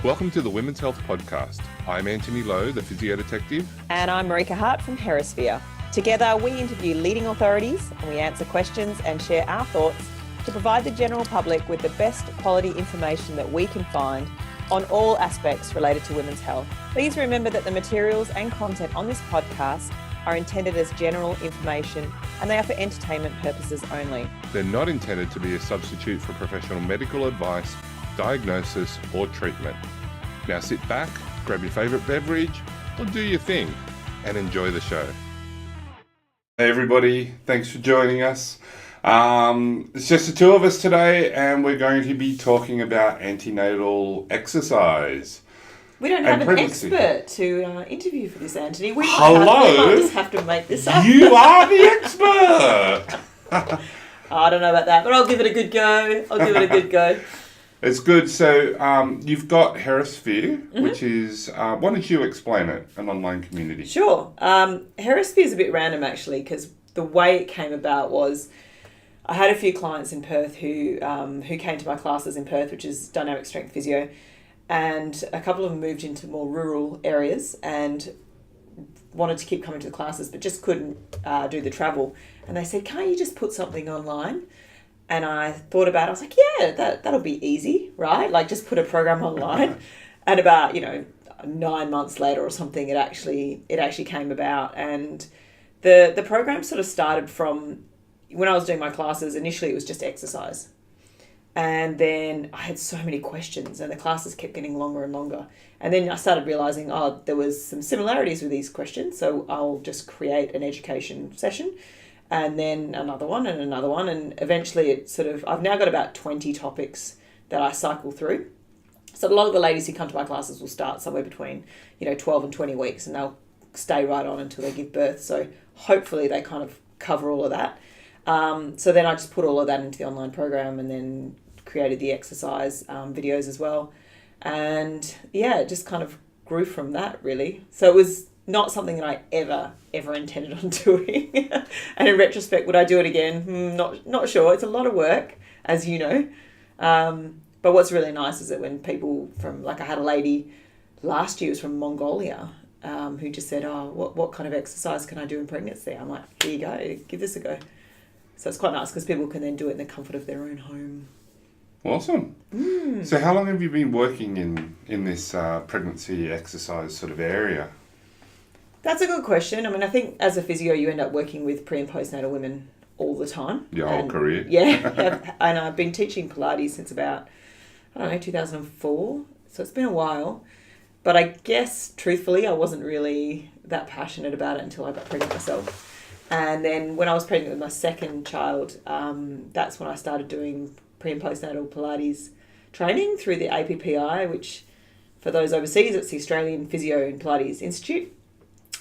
Welcome to the Women's Health Podcast. I'm Antony Lowe, the physio detective. And I'm Marika Hart from Hemisphere. Together, we interview leading authorities and we answer questions and share our thoughts to provide the general public with the best quality information that we can find on all aspects related to women's health. Please remember that the materials and content on this podcast are intended as general information and they are for entertainment purposes only. They're not intended to be a substitute for professional medical advice, diagnosis or treatment. Now sit back, grab your favourite beverage or do your thing and enjoy the show. Hey everybody, thanks for joining us. It's just the two of us today and we're going to be talking about antenatal exercise. We don't have an expert to interview for this, Antony. We might just have to make this up. You are the expert! I don't know about that, but I'll give it a good go. It's good. So you've got Hemisphere, which is, why don't you explain it, an online community? Sure. Hemisphere is a bit random actually, because the way it came about was I had a few clients in Perth who came to my classes in Perth, which is dynamic strength physio, and a couple of them moved into more rural areas and wanted to keep coming to the classes, but just couldn't do the travel. And they said, can't you just put something online? And I thought about it. I was like, yeah, that'll be easy, right? Like just put a program online. And about, 9 months later or something, it actually came about. And the program sort of started from when I was doing my classes. Initially, it was just exercise. And then I had so many questions and the classes kept getting longer and longer. And then I started realizing, there was some similarities with these questions. So I'll just create an education session. And then another one and another one. And eventually I've now got about 20 topics that I cycle through. So a lot of the ladies who come to my classes will start somewhere between, 12 and 20 weeks and they'll stay right on until they give birth. So hopefully they kind of cover all of that. So then I just put all of that into the online program and then created the exercise videos as well. And yeah, it just kind of grew from that really. So it was not something that I ever intended on doing. And in retrospect, would I do it again? Not sure. It's a lot of work, as you know. But what's really nice is that when people from, I had a lady last year, was from Mongolia, who just said, what kind of exercise can I do in pregnancy? I'm like, here you go, give this a go. So it's quite nice because people can then do it in the comfort of their own home. Awesome. So how long have you been working in this pregnancy exercise sort of area? That's a good question. I mean, I think as a physio, you end up working with pre- and postnatal women all the time. Your whole career? Yeah. And I've been teaching Pilates since about, 2004. So it's been a while. But I guess, truthfully, I wasn't really that passionate about it until I got pregnant myself. And then when I was pregnant with my second child, that's when I started doing pre- and postnatal Pilates training through the APPI, which for those overseas, it's the Australian Physio and Pilates Institute.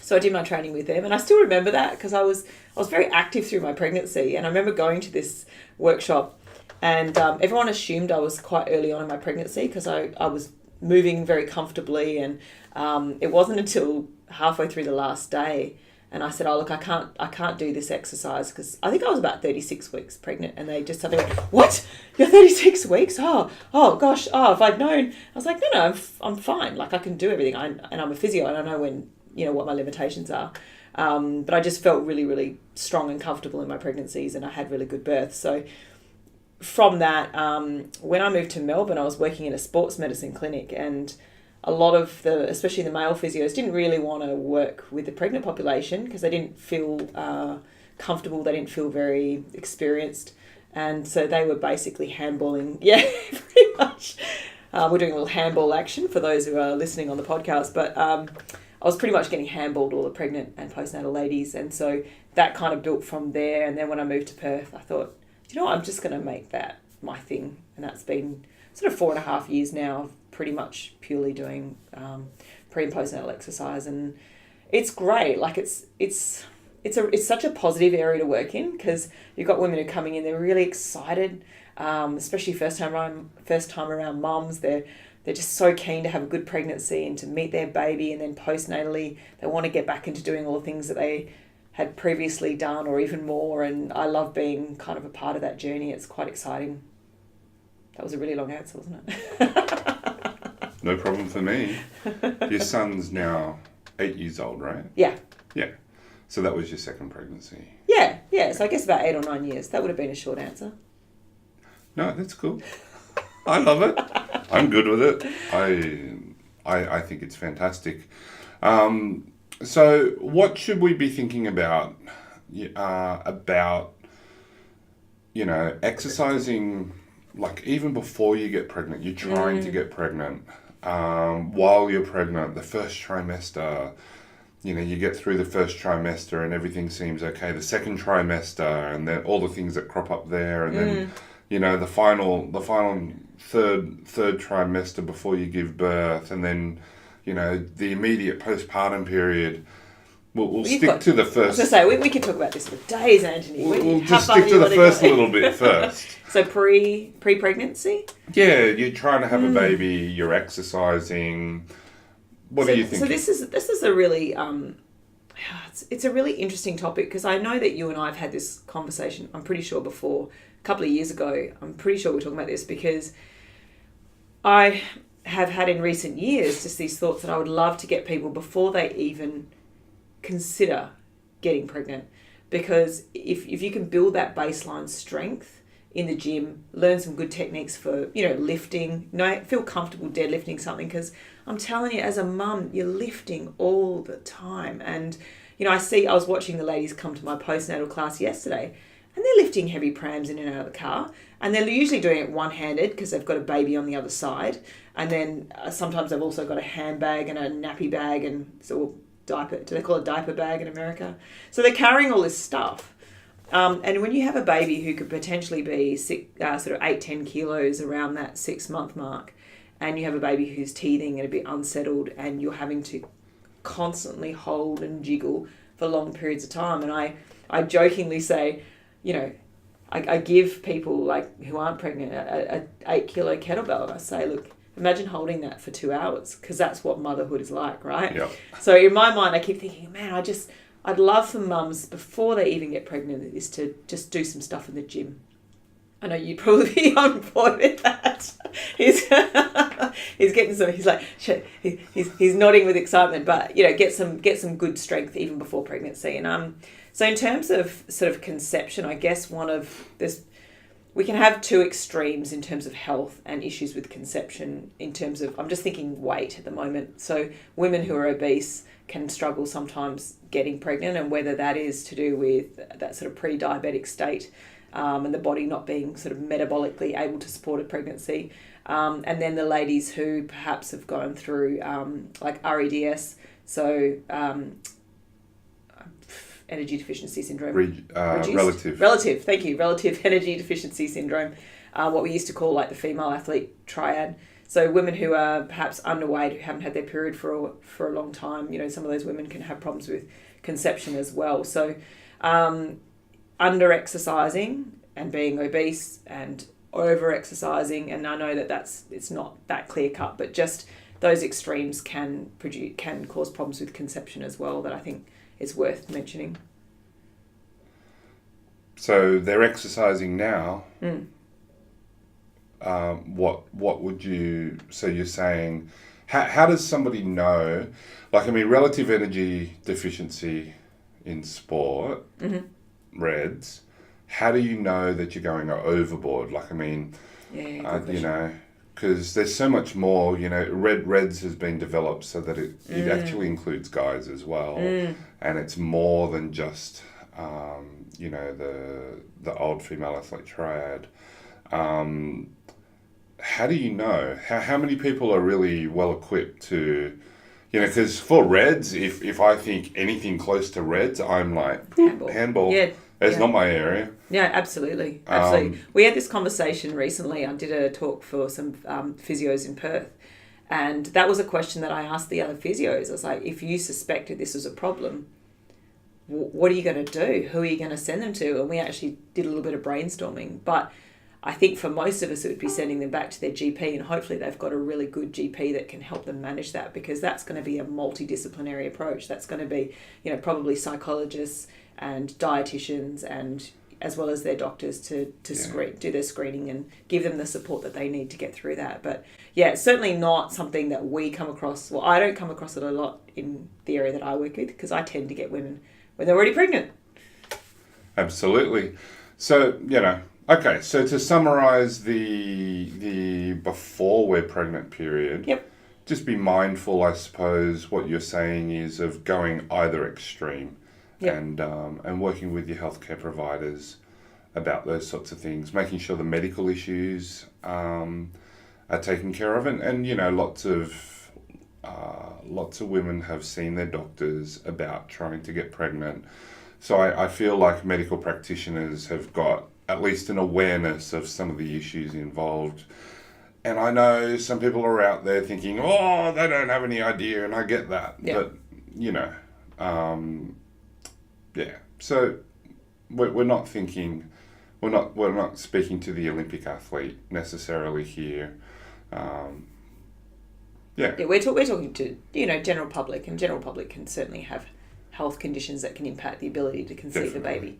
So I did my training with them and I still remember that because I was very active through my pregnancy. And I remember going to this workshop and everyone assumed I was quite early on in my pregnancy because I was moving very comfortably. And it wasn't until halfway through the last day and I said, look, I can't do this exercise because I think I was about 36 weeks pregnant. And they just suddenly went, what? You're 36 weeks? Oh gosh. If I'd known. I was like, no, I'm fine. I can do everything. And I'm a physio and I know when, what my limitations are. But I just felt really, really strong and comfortable in my pregnancies and I had really good births. So from that, when I moved to Melbourne, I was working in a sports medicine clinic and a lot of especially the male physios didn't really want to work with the pregnant population because they didn't feel comfortable. They didn't feel very experienced. And so they were basically handballing. Yeah, pretty much. We're doing a little handball action for those who are listening on the podcast, but I was pretty much getting handballed all the pregnant and postnatal ladies. And so that kind of built from there. And then when I moved to Perth, I thought, I'm just going to make that my thing. And that's been sort of 4.5 years now, pretty much purely doing pre- and postnatal exercise. And it's great. It's such a positive area to work in because you've got women who are coming in, they're really excited, especially first time around mums. They're just so keen to have a good pregnancy and to meet their baby, and then postnatally they want to get back into doing all the things that they had previously done or even more. And I love being kind of a part of that journey. It's quite exciting. That was a really long answer, wasn't it? No problem for me. Your son's now 8 years old, right? Yeah. Yeah. So that was your second pregnancy. Yeah. So I guess about 8 or 9 years. That would have been a short answer. No, that's cool. I love it. I'm good with it. I think it's fantastic. So what should we be thinking about, exercising, like even before you get pregnant, you're trying to get pregnant, while you're pregnant, the first trimester, you get through the first trimester and everything seems okay. The second trimester and then all the things that crop up there, and then, the final third trimester before you give birth, and then, the immediate postpartum period. We'll stick to the first. I was going to say, we could talk about this for days, Antony. We'll just stick to the first little bit first. So pre-pregnancy? Yeah, you're trying to have a baby, you're exercising. What do you think? So this is a really it's a really interesting topic, because I know that you and I have had this conversation, I'm pretty sure before, a couple of years ago. I'm pretty sure we're talking about this because I have had in recent years just these thoughts that I would love to get people before they even consider getting pregnant, because if you can build that baseline strength in the gym, learn some good techniques for lifting, feel comfortable deadlifting something, because I'm telling you, as a mum, you're lifting all the time. And I was watching the ladies come to my postnatal class yesterday, and they're lifting heavy prams in and out of the car, and they're usually doing it one-handed because they've got a baby on the other side, and then sometimes they've also got a handbag and a nappy bag, and so diaper, do they call it diaper bag in America? So they're carrying all this stuff. And when you have a baby who could potentially be sort of 8-10 kilos around that 6-month mark, and you have a baby who's teething and a bit unsettled, and you're having to constantly hold and jiggle for long periods of time. And I jokingly say, I give people who aren't pregnant a 8-kilo kettlebell, and I say, look, imagine holding that for 2 hours, because that's what motherhood is like, right? Yep. So in my mind, I keep thinking, man, I'd love for mums, before they even get pregnant, is to just do some stuff in the gym. I know you'd probably be on board with that. He's getting some. He's like, he's nodding with excitement. But get some good strength even before pregnancy. And so in terms of sort of conception, I guess we can have two extremes in terms of health and issues with conception. In terms of, I'm just thinking weight at the moment. So women who are obese can struggle sometimes getting pregnant, and whether that is to do with that sort of pre-diabetic state, and the body not being sort of metabolically able to support a pregnancy. And then the ladies who perhaps have gone through REDS, so energy deficiency syndrome. Relative, thank you. Relative energy deficiency syndrome, what we used to call the female athlete triad. So women who are perhaps underweight, who haven't had their period for a long time, some of those women can have problems with conception as well. So under-exercising and being obese, and over-exercising, and I know it's not that clear-cut, but just those extremes can cause problems with conception as well, that I think is worth mentioning. So they're exercising now. What would you... So you're saying, how does somebody know... relative energy deficiency in sport... REDS, how do you know that you're going overboard? Because there's so much more, REDS has been developed so that it actually includes guys as well. And it's more than just, the old female athlete triad. How do you know? How many people are really well equipped to... because for REDS, if I think anything close to REDS, I'm like, handball. Yeah. It's not my area. Yeah, absolutely. We had this conversation recently. I did a talk for some physios in Perth, and that was a question that I asked the other physios. I was like, if you suspected this was a problem, what are you going to do? Who are you going to send them to? And we actually did a little bit of brainstorming. But I think for most of us, it would be sending them back to their GP, and hopefully they've got a really good GP that can help them manage that, because that's going to be a multidisciplinary approach. That's going to be, probably psychologists and dietitians and as well as their doctors to do their screening and give them the support that they need to get through that. But yeah, it's certainly not something that we come across. Well, I don't come across it a lot in the area that I work with, because I tend to get women when they're already pregnant. Absolutely. So, okay, so to summarize the before we're pregnant period, just be mindful, I suppose, what you're saying is of going either extreme and working with your healthcare providers about those sorts of things, making sure the medical issues are taken care of. And lots of women have seen their doctors about trying to get pregnant. So I feel like medical practitioners have got at least an awareness of some of the issues involved. And I know some people are out there thinking, oh, they don't have any idea, and I get that. Yeah. But, So we're not thinking, we're not speaking to the Olympic athlete necessarily here. We're talking to, general public, and general public can certainly have health conditions that can impact the ability to conceive a baby.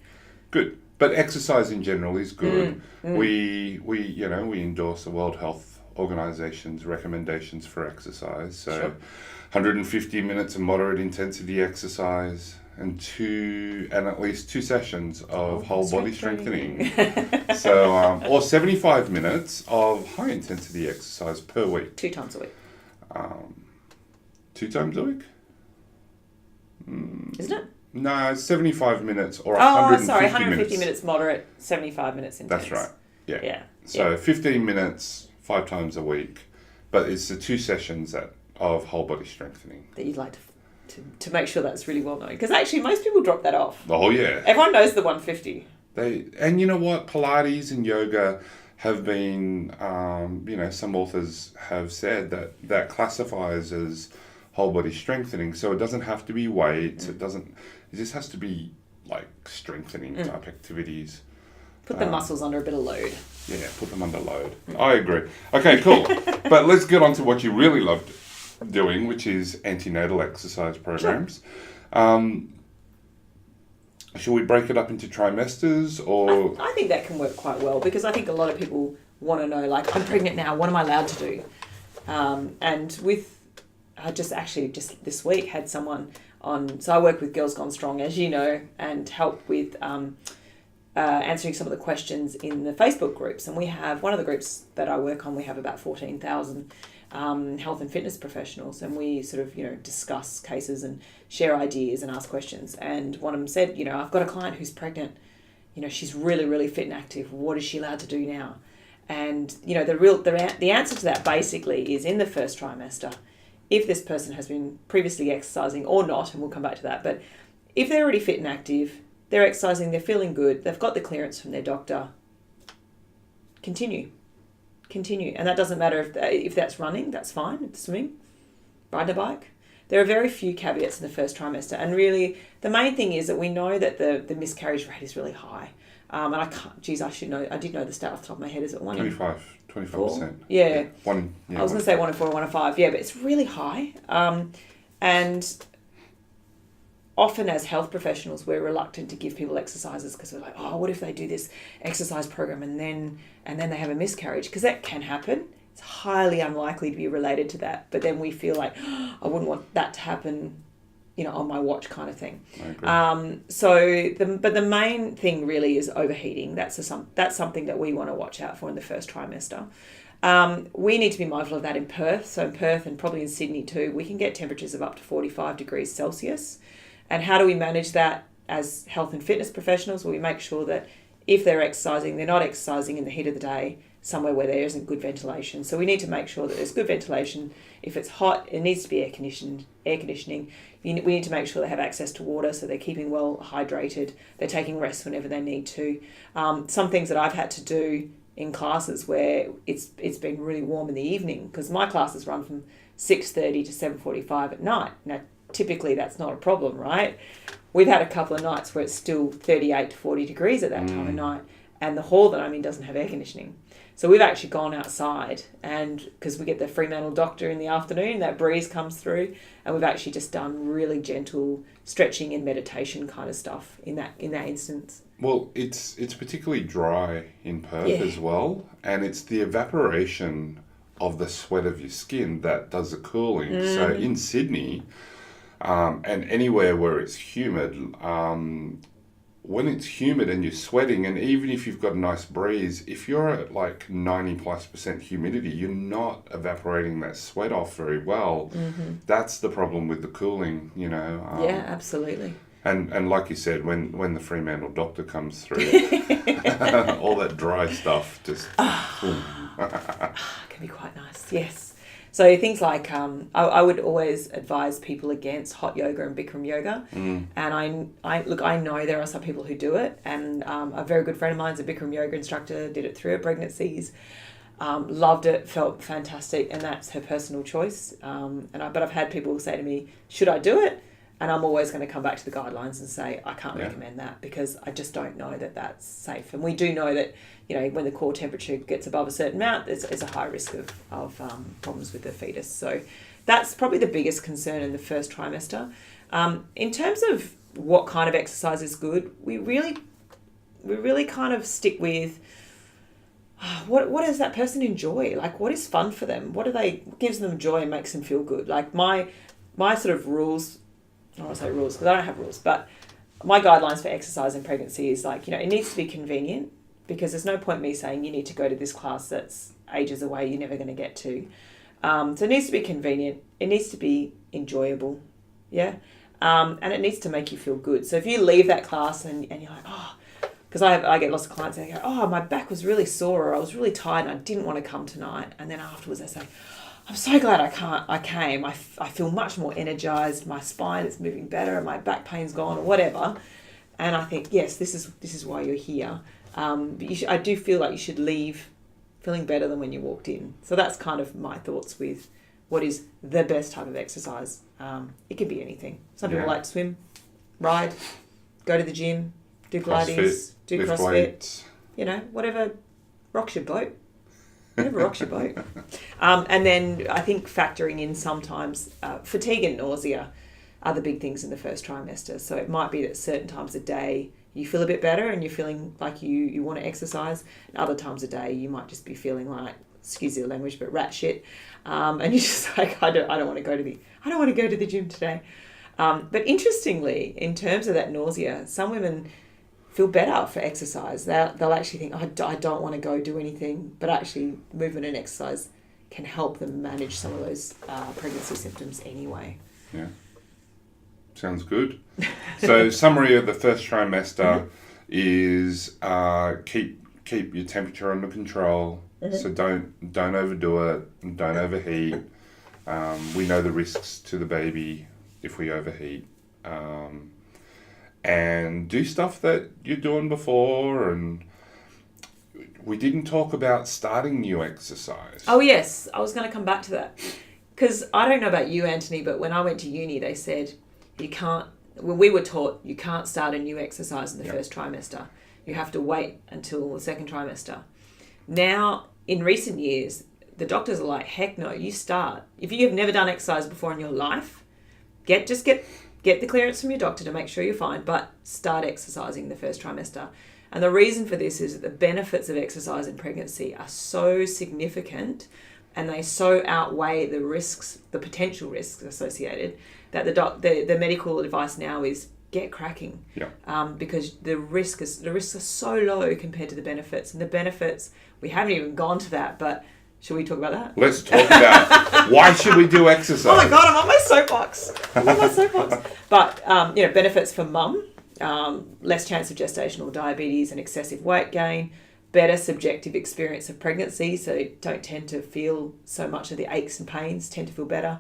Good. But exercise in general is good. We endorse the World Health Organization's recommendations for exercise. So 150 minutes of moderate intensity exercise and at least 2 sessions of whole body strengthening. So or 75 minutes of high intensity exercise per week. 2 times a week. 2 times a week? Isn't it? No, 75 minutes or 150 minutes moderate, 75 minutes intense. That's right. Yeah. So 15 minutes 5 times a week, but it's the 2 sessions of whole body strengthening. That you'd like to make sure that's really well known. Because actually most people drop that off. Oh, yeah. Everyone knows the 150. And you know what? Pilates and yoga have been, some authors have said that classifies as whole body strengthening. So it doesn't have to be weights. It just has to be like strengthening type activities. Put the muscles under a bit of load. Yeah, put them under load. I agree. Okay, cool. But let's get on to what you really loved doing, which is antenatal exercise programs. Sure. Should we break it up into trimesters or? I think that can work quite well, because I think a lot of people want to know, like, I'm pregnant now, what am I allowed to do? I just this week had someone on, so I work with Girls Gone Strong, as you know, and help with answering some of the questions in the Facebook groups. And we have, one of the groups that I work on, we have about 14,000 health and fitness professionals, and we sort of, discuss cases and share ideas and ask questions. And one of them said, I've got a client who's pregnant, she's really, really fit and active. What is she allowed to do now? And, the answer to that basically is, in the first trimester, if this person has been previously exercising or not, and we'll come back to that, but if they're already fit and active, they're exercising, they're feeling good, they've got the clearance from their doctor, continue. And that doesn't matter if that's running, that's fine, it's swimming, riding a bike. There are very few caveats in the first trimester, and really the main thing is that we know that the miscarriage rate is really high. And I should know, I did know the stat off the top of my head, is it 25%. Yeah. I was going to say 1 in 4 or 1 in 5. Yeah, but it's really high. And often as health professionals, we're reluctant to give people exercises because we're like, oh, what if they do this exercise program and then they have a miscarriage? Because that can happen. It's highly unlikely to be related to that. But then we feel like, oh, I wouldn't want that to happen, on my watch, kind of thing. I agree. But the main thing really is overheating. That's something that we want to watch out for in the first trimester. We need to be mindful of that in Perth. So in Perth, and probably in Sydney too, we can get temperatures of up to 45 degrees Celsius. And how do we manage that as health and fitness professionals? Well, we make sure that if they're exercising, they're not exercising in the heat of the day, somewhere where there isn't good ventilation. So we need to make sure that there's good ventilation. If it's hot, it needs to be air conditioning. We need to make sure they have access to water, so they're keeping well hydrated. They're taking rest whenever they need to. Some things that I've had to do in classes where it's been really warm in the evening, because my classes run from 6:30 to 7:45 at night. Now, typically that's not a problem, right? We've had a couple of nights where it's still 38 to 40 degrees at that time of night, and the hall that I'm in doesn't have air conditioning. So we've actually gone outside, and because we get the pre-natal doctor in the afternoon, that breeze comes through, and we've actually just done really gentle stretching and meditation kind of stuff in that instance. Well, it's particularly dry in Perth as well, and it's the evaporation of the sweat of your skin that does the cooling. So in Sydney, and anywhere where it's humid, when it's humid and you're sweating, and even if you've got a nice breeze, if you're at like 90+% humidity, you're not evaporating that sweat off very well. That's the problem with the cooling, you know. Yeah, absolutely. And like you said, when the Fremantle doctor comes through, all that dry stuff just... Can be quite nice, yes. So things like, I would always advise people against hot yoga and Bikram yoga. And I know there are some people who do it, and a very good friend of mine is a Bikram yoga instructor, did it through her pregnancies, loved it, felt fantastic, and that's her personal choice. But I've had people say to me, should I do it? And I'm always going to come back to the guidelines and say, I can't recommend that, because I just don't know that that's safe. And we do know that, you know, when the core temperature gets above a certain amount, there's a high risk of problems with the fetus. So that's probably the biggest concern in the first trimester. In terms of what kind of exercise is good, we really kind of stick with what does that person enjoy? Like, what is fun for them? What gives them joy and makes them feel good? Like my sort of rules, I don't want to say rules because I don't have rules, but my guidelines for exercise in pregnancy is like, you know, it needs to be convenient, because there's no point me saying you need to go to this class that's ages away, you're never going to get to. So it needs to be convenient. It needs to be enjoyable. Yeah. And it needs to make you feel good. So if you leave that class and you're like, oh, because I get lots of clients that go, oh, my back was really sore, or I was really tired and I didn't want to come tonight. And then afterwards they say, I'm so glad I came. I feel much more energized. My spine is moving better, and my back pain's gone, or whatever. And I think, yes, this is why you're here. But I do feel like you should leave feeling better than when you walked in. So that's kind of my thoughts with what is the best type of exercise. It could be anything. Some people like to swim, ride, go to the gym, do Pilates, do CrossFit. Weights. You know, whatever rocks your boat. Whatever rocks your boat. And then I think factoring in sometimes fatigue and nausea are the big things in the first trimester. So it might be that certain times a day you feel a bit better and you're feeling like you want to exercise. And other times a day you might just be feeling like, excuse the language, but rat shit. And you're just like, I don't want to go to the gym today. But interestingly, in terms of that nausea, some women feel better for exercise. They'll actually think, I don't want to go do anything, but actually movement and exercise can help them manage some of those pregnancy symptoms anyway. Yeah. Sounds good. So summary of the first trimester is keep your temperature under control. So don't overdo it, don't overheat. We know the risks to the baby if we overheat. And do stuff that you're doing before. And we didn't talk about starting new exercise. Oh yes, I was going to come back to that, because I don't know about you, Antony, but when I went to uni, they said we were taught you can't start a new exercise in the first trimester. You have to wait until the second trimester. Now, in recent years, the doctors are like, heck no, you start. If you have never done exercise before in your life, get the clearance from your doctor to make sure you're fine, but start exercising the first trimester. And the reason for this is that the benefits of exercise in pregnancy are so significant, and they so outweigh the risks, the potential risks associated, that the medical advice now is get cracking. Because the risks are so low compared to the benefits. And the benefits, we haven't even gone to that, but should we talk about that? Let's talk about why should we do exercise? Oh my God, I'm on my soapbox. But, benefits for mum, less chance of gestational diabetes and excessive weight gain, better subjective experience of pregnancy, so don't tend to feel so much of the aches and pains, tend to feel better,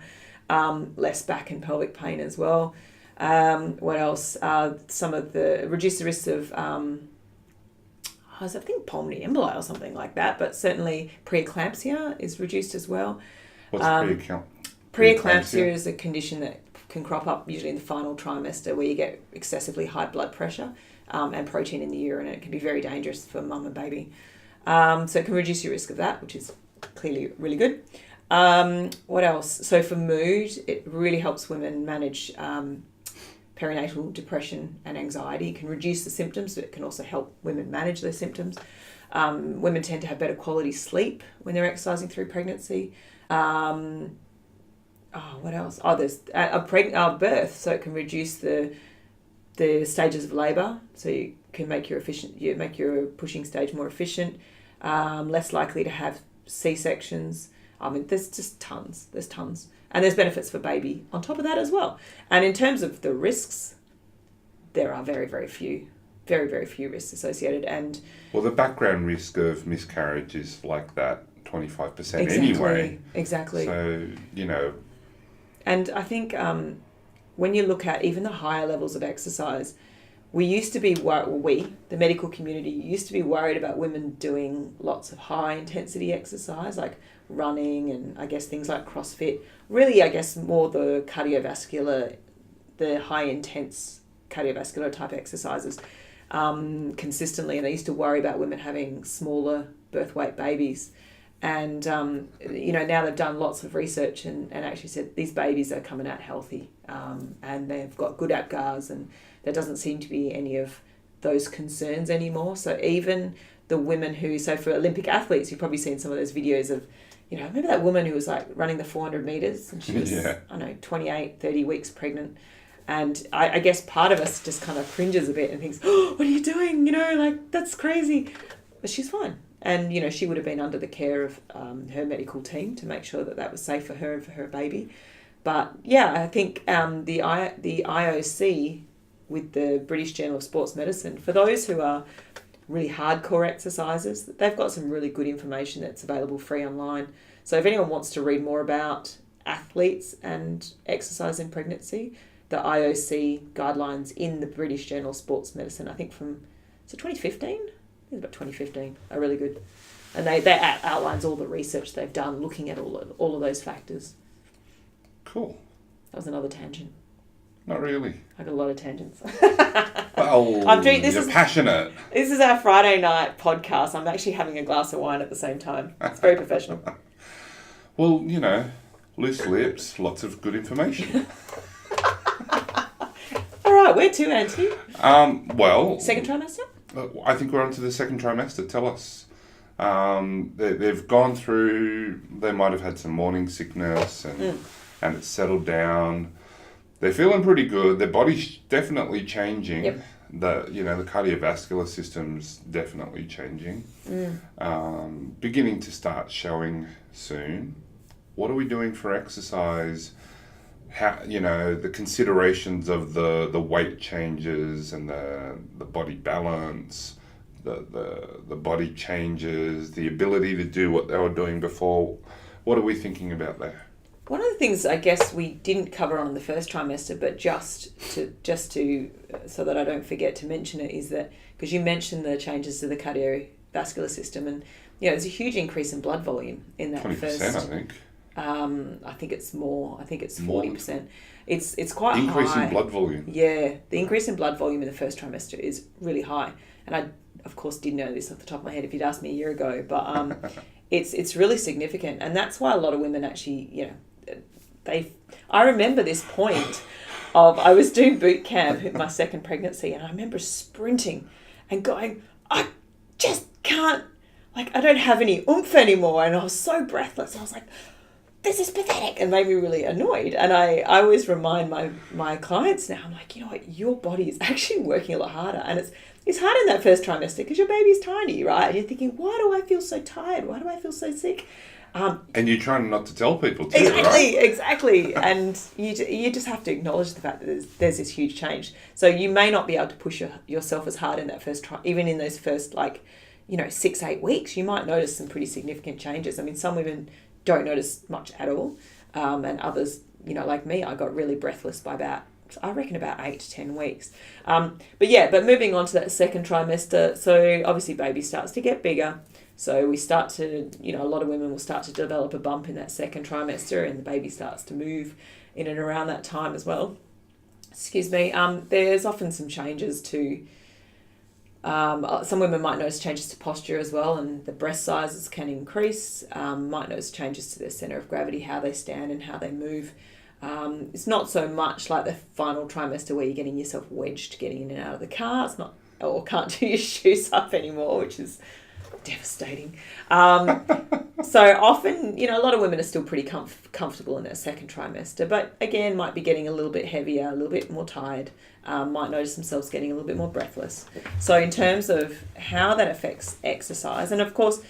less back and pelvic pain as well. What else? Reduce the risks of, I think pulmonary emboli or something like that, but certainly preeclampsia is reduced as well. What's preeclampsia is a condition that can crop up usually in the final trimester, where you get excessively high blood pressure and protein in the urine, and it can be very dangerous for mum and baby. So it can reduce your risk of that, which is clearly really good. What else? So for mood, it really helps women manage perinatal depression and anxiety. It can reduce the symptoms, but it can also help women manage those symptoms. Women tend to have better quality sleep when they're exercising through pregnancy. What else? There's a birth, so it can reduce the stages of labour, so you can make your pushing stage more efficient. Less likely to have C-sections. I mean, there's just tons. There's tons. And there's benefits for baby on top of that as well. And in terms of the risks, there are very, very few. Very, very few risks associated. And well, the background risk of miscarriage is like that 25% anyway. Exactly. So, And I think when you look at even the higher levels of exercise, we used to be, the medical community used to be worried about women doing lots of high intensity exercise, like running and I guess things like CrossFit. Really, I guess more the cardiovascular, the high intense cardiovascular type exercises consistently. And they used to worry about women having smaller birth weight babies. And, now they've done lots of research and actually said these babies are coming out healthy and they've got good APGARs, and there doesn't seem to be any of those concerns anymore. So even the women so for Olympic athletes, you've probably seen some of those videos of, remember that woman who was like running the 400 metres and she was, 28, 30 weeks pregnant. And I guess part of us just kind of cringes a bit and thinks, oh, what are you doing? That's crazy. But she's fine. And, she would have been under the care of her medical team to make sure that that was safe for her and for her baby. But, yeah, I think the IOC with the British Journal of Sports Medicine, for those who are really hardcore exercisers, they've got some really good information that's available free online. So if anyone wants to read more about athletes and exercise in pregnancy, the IOC guidelines in the British Journal of Sports Medicine, I think from, 2015? I think it's about 2015, are really good. And that outlines all the research they've done looking at all of those factors. Cool. That was another tangent. Not really. I got a lot of tangents. Well, you're passionate. This is our Friday night podcast. I'm actually having a glass of wine at the same time. It's very professional. Well, loose lips, lots of good information. All right, where to, Antony? Second trimester? I think we're on to the second trimester. Tell us. They've gone through, they might have had some morning sickness and it's settled down. They're feeling pretty good. Their body's definitely changing. Yep. The cardiovascular system's definitely changing. Beginning to start showing soon. What are we doing for exercise? How, the considerations of the weight changes and the body balance, the body changes, the ability to do what they were doing before. What are we thinking about there? One of the things I guess we didn't cover on the first trimester, but just to so that I don't forget to mention it, is that because you mentioned the changes to the cardiovascular system, and there's a huge increase in blood volume in that 20%, I think. I think it's more. I think it's 40%. It's quite high. Increase in blood volume. Yeah, the increase in blood volume in the first trimester is really high, and I of course did know this off the top of my head if you'd asked me a year ago, but it's really significant, and that's why a lot of women actually I remember this point of I was doing boot camp in my second pregnancy, and I remember sprinting and going, I just can't, I don't have any oomph anymore, and I was so breathless. I was like, this is pathetic, and made me really annoyed. And I always remind my clients now, I'm like, your body is actually working a lot harder, and it's hard in that first trimester because your baby's tiny, right? And you're thinking, why do I feel so tired? Why do I feel so sick? And you're trying not to tell people too, right? Exactly. And you just have to acknowledge the fact that there's this huge change. So you may not be able to push yourself as hard in that first even in those first 6-8 weeks. You might notice some pretty significant changes. I mean, some women don't notice much at all, and others, like me, I got really breathless by about 8 to 10 weeks. But moving on to that second trimester, so obviously baby starts to get bigger. So we start to, a lot of women will start to develop a bump in that second trimester, and the baby starts to move in and around that time as well. Excuse me. There's often some changes to, some women might notice changes to posture as well, and the breast sizes can increase. Might notice changes to their centre of gravity, how they stand and how they move. It's not so much like the final trimester where you're getting yourself wedged getting in and out of the car. It's not, or can't do your shoes up anymore, which is devastating. So often, a lot of women are still pretty comfortable in their second trimester, but again, might be getting a little bit heavier, a little bit more tired, might notice themselves getting a little bit more breathless. So in terms of how that affects exercise, and of course,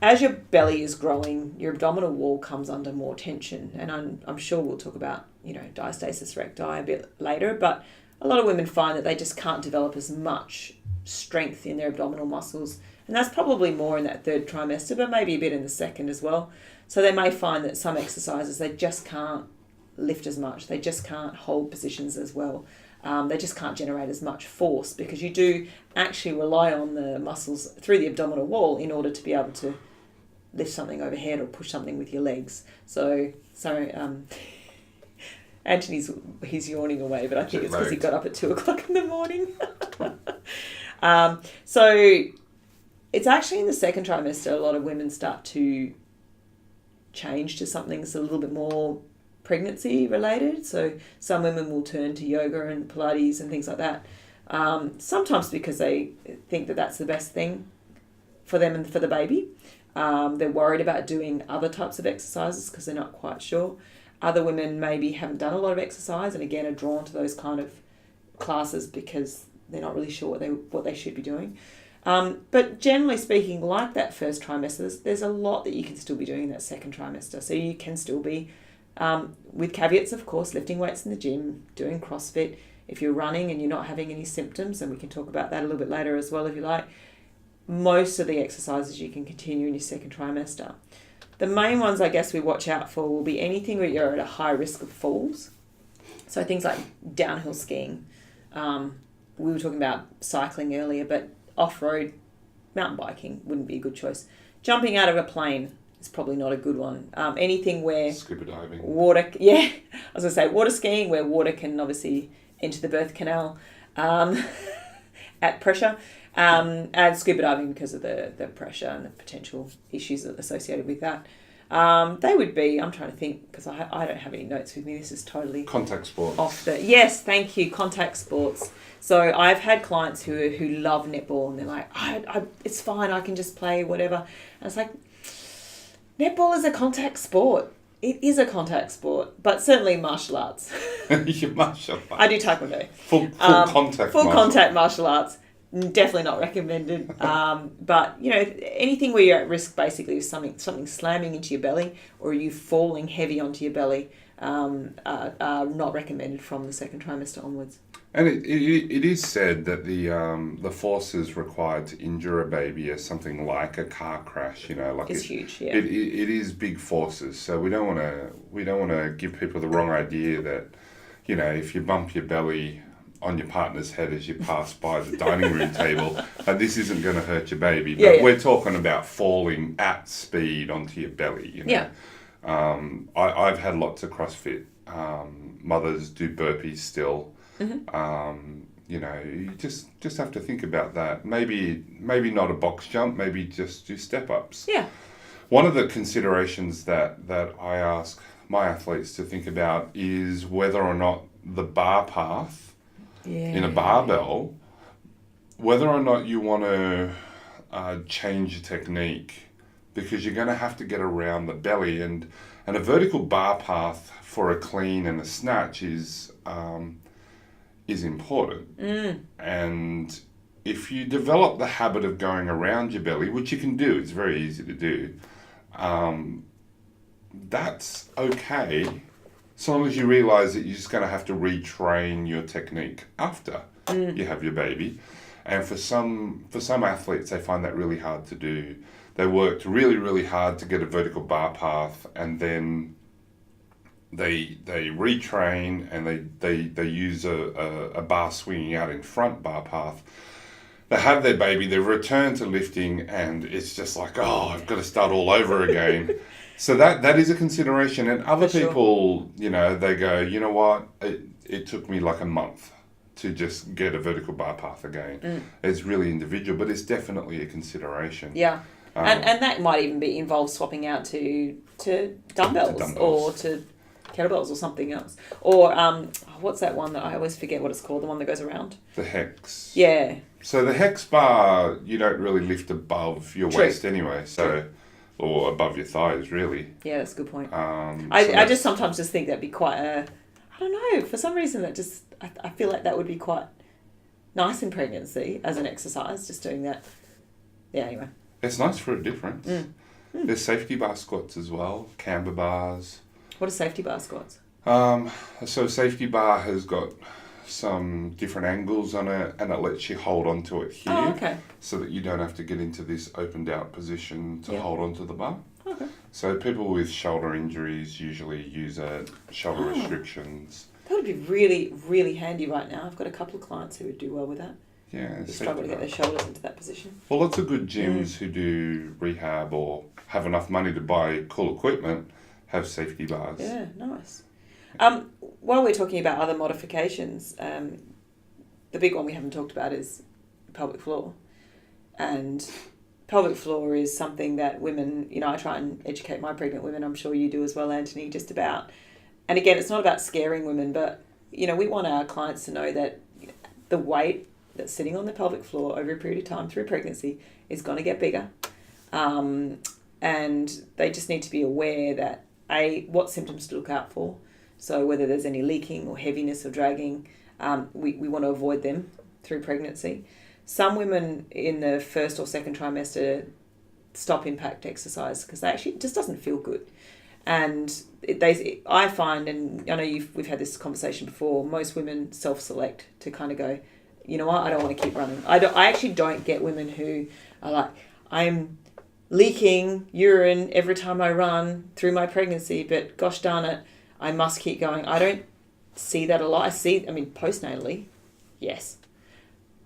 as your belly is growing, your abdominal wall comes under more tension, and I'm sure we'll talk about, diastasis recti a bit later, but a lot of women find that they just can't develop as much strength in their abdominal muscles, and that's probably more in that third trimester, but maybe a bit in the second as well. So they may find that some exercises they just can't lift as much, they just can't hold positions as well, they just can't generate as much force, because you do actually rely on the muscles through the abdominal wall in order to be able to lift something overhead or push something with your legs. So he's yawning away, but I think it's because he got up at 2:00 in the morning. So it's actually in the second trimester a lot of women start to change to something that's a little bit more pregnancy related. So some women will turn to yoga and Pilates and things like that. Sometimes because they think that that's the best thing for them and for the baby. They're worried about doing other types of exercises because they're not quite sure. Other women maybe haven't done a lot of exercise and again are drawn to those kind of classes because they're not really sure what they should be doing. But generally speaking, like that first trimester, there's a lot that you can still be doing in that second trimester. So you can still be, with caveats of course, lifting weights in the gym, doing CrossFit. If you're running and you're not having any symptoms, and we can talk about that a little bit later as well if you like, most of the exercises you can continue in your second trimester. The main ones I guess we watch out for will be anything where you're at a high risk of falls. So things like downhill skiing. We were talking about cycling earlier, but off-road mountain biking wouldn't be a good choice. Jumping out of a plane is probably not a good one. Anything where... Scuba diving. Water, yeah. I was going to say water skiing where water can obviously enter the birth canal at pressure. And scuba diving because of the pressure and the potential issues associated with that. They would be, I'm trying to think, because I don't have any notes with me. This is totally... Contact sports. Yes, thank you, contact sports. So I've had clients who love netball and they're like, it's fine, I can just play whatever. And it's like, netball is a contact sport. It is a contact sport, but certainly martial arts. Martial arts. I do taekwondo. Full contact. Full contact martial arts. Definitely not recommended. But anything where you're at risk basically of something slamming into your belly or you falling heavy onto your belly are not recommended from the second trimester onwards. And it is said that the forces required to injure a baby is something like a car crash. It's huge. Yeah. It is big forces. So we don't want to give people the wrong idea that if you bump your belly on your partner's head as you pass by the dining room table, this isn't going to hurt your baby. But we're talking about falling at speed onto your belly. Yeah. I've had lots of CrossFit. Mothers do burpees still. Mm-hmm. You just have to think about that. Maybe not a box jump. Maybe just do step ups. Yeah. One of the considerations that I ask my athletes to think about is whether or not the bar path in a barbell, whether or not you want to change your technique, because you're going to have to get around the belly, and a vertical bar path for a clean and a snatch is important. And if you develop the habit of going around your belly, which you can do, it's very easy to do, that's okay. So long as you realise that you're just going to have to retrain your technique after you have your baby. And for some athletes, they find that really hard to do. They worked really, really hard to get a vertical bar path, and then they retrain and they use a bar swinging out in front bar path. They have their baby, they return to lifting, and it's just like, I've got to start all over again. So that is a consideration. And other people, they go, you know what, it took me like a month to just get a vertical bar path again. It's really individual, but it's definitely a consideration. Yeah. And that might even involve swapping out to dumbbells or to kettlebells or something else. Or what's that one that I always forget what it's called, the one that goes around? The hex. Yeah. So the hex bar, you don't really lift above your True. waist anyway, so or above your thighs, really. Yeah, that's a good point. I just sometimes just think that'd be quite a, I don't know, for some reason that just, I feel like that would be quite nice in pregnancy as an exercise, just doing that. Yeah, anyway. It's nice for a difference. There's safety bar squats as well, camber bars. What are safety bar squats? So safety bar has got some different angles on it, and it lets you hold onto it here. Oh, okay. So that you don't have to get into this opened out position to hold onto the bar. Okay. So people with shoulder injuries usually use it, shoulder restrictions. That would be really, really handy right now. I've got a couple of clients who would do well with that. Yeah. They struggle to get their shoulders into that position. Well, lots of good gyms who do rehab or have enough money to buy cool equipment have safety bars. Yeah, nice. While we're talking about other modifications, the big one we haven't talked about is pelvic floor. And pelvic floor is something that women, I try and educate my pregnant women, I'm sure you do as well, Antony, just about. And again, it's not about scaring women, but, we want our clients to know that the weight that's sitting on the pelvic floor over a period of time through pregnancy is going to get bigger. And they just need to be aware that, what symptoms to look out for. So whether there's any leaking or heaviness or dragging, we want to avoid them through pregnancy. Some women in the first or second trimester stop impact exercise because it just doesn't feel good. And I find, and I know we've had this conversation before, most women self-select to kind of go, you know what, I don't want to keep running. I actually don't get women who are like, I'm leaking urine every time I run through my pregnancy, but gosh darn it, I must keep going. I don't see that a lot. Postnatally, yes.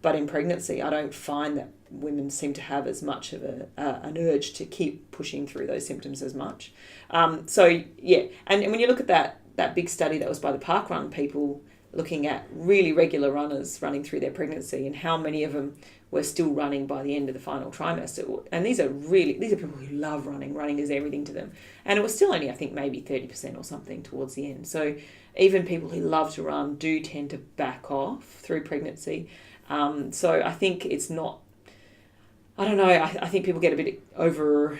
But in pregnancy, I don't find that women seem to have as much of an urge to keep pushing through those symptoms as much. And when you look at that big study that was by the parkrun people looking at really regular runners running through their pregnancy and how many of them were still running by the end of the final trimester. And these are people who love running. Running is everything to them. And it was still only, I think, maybe 30% or something towards the end. So even people who love to run do tend to back off through pregnancy. So I think it's not, I don't know, I think people get a bit over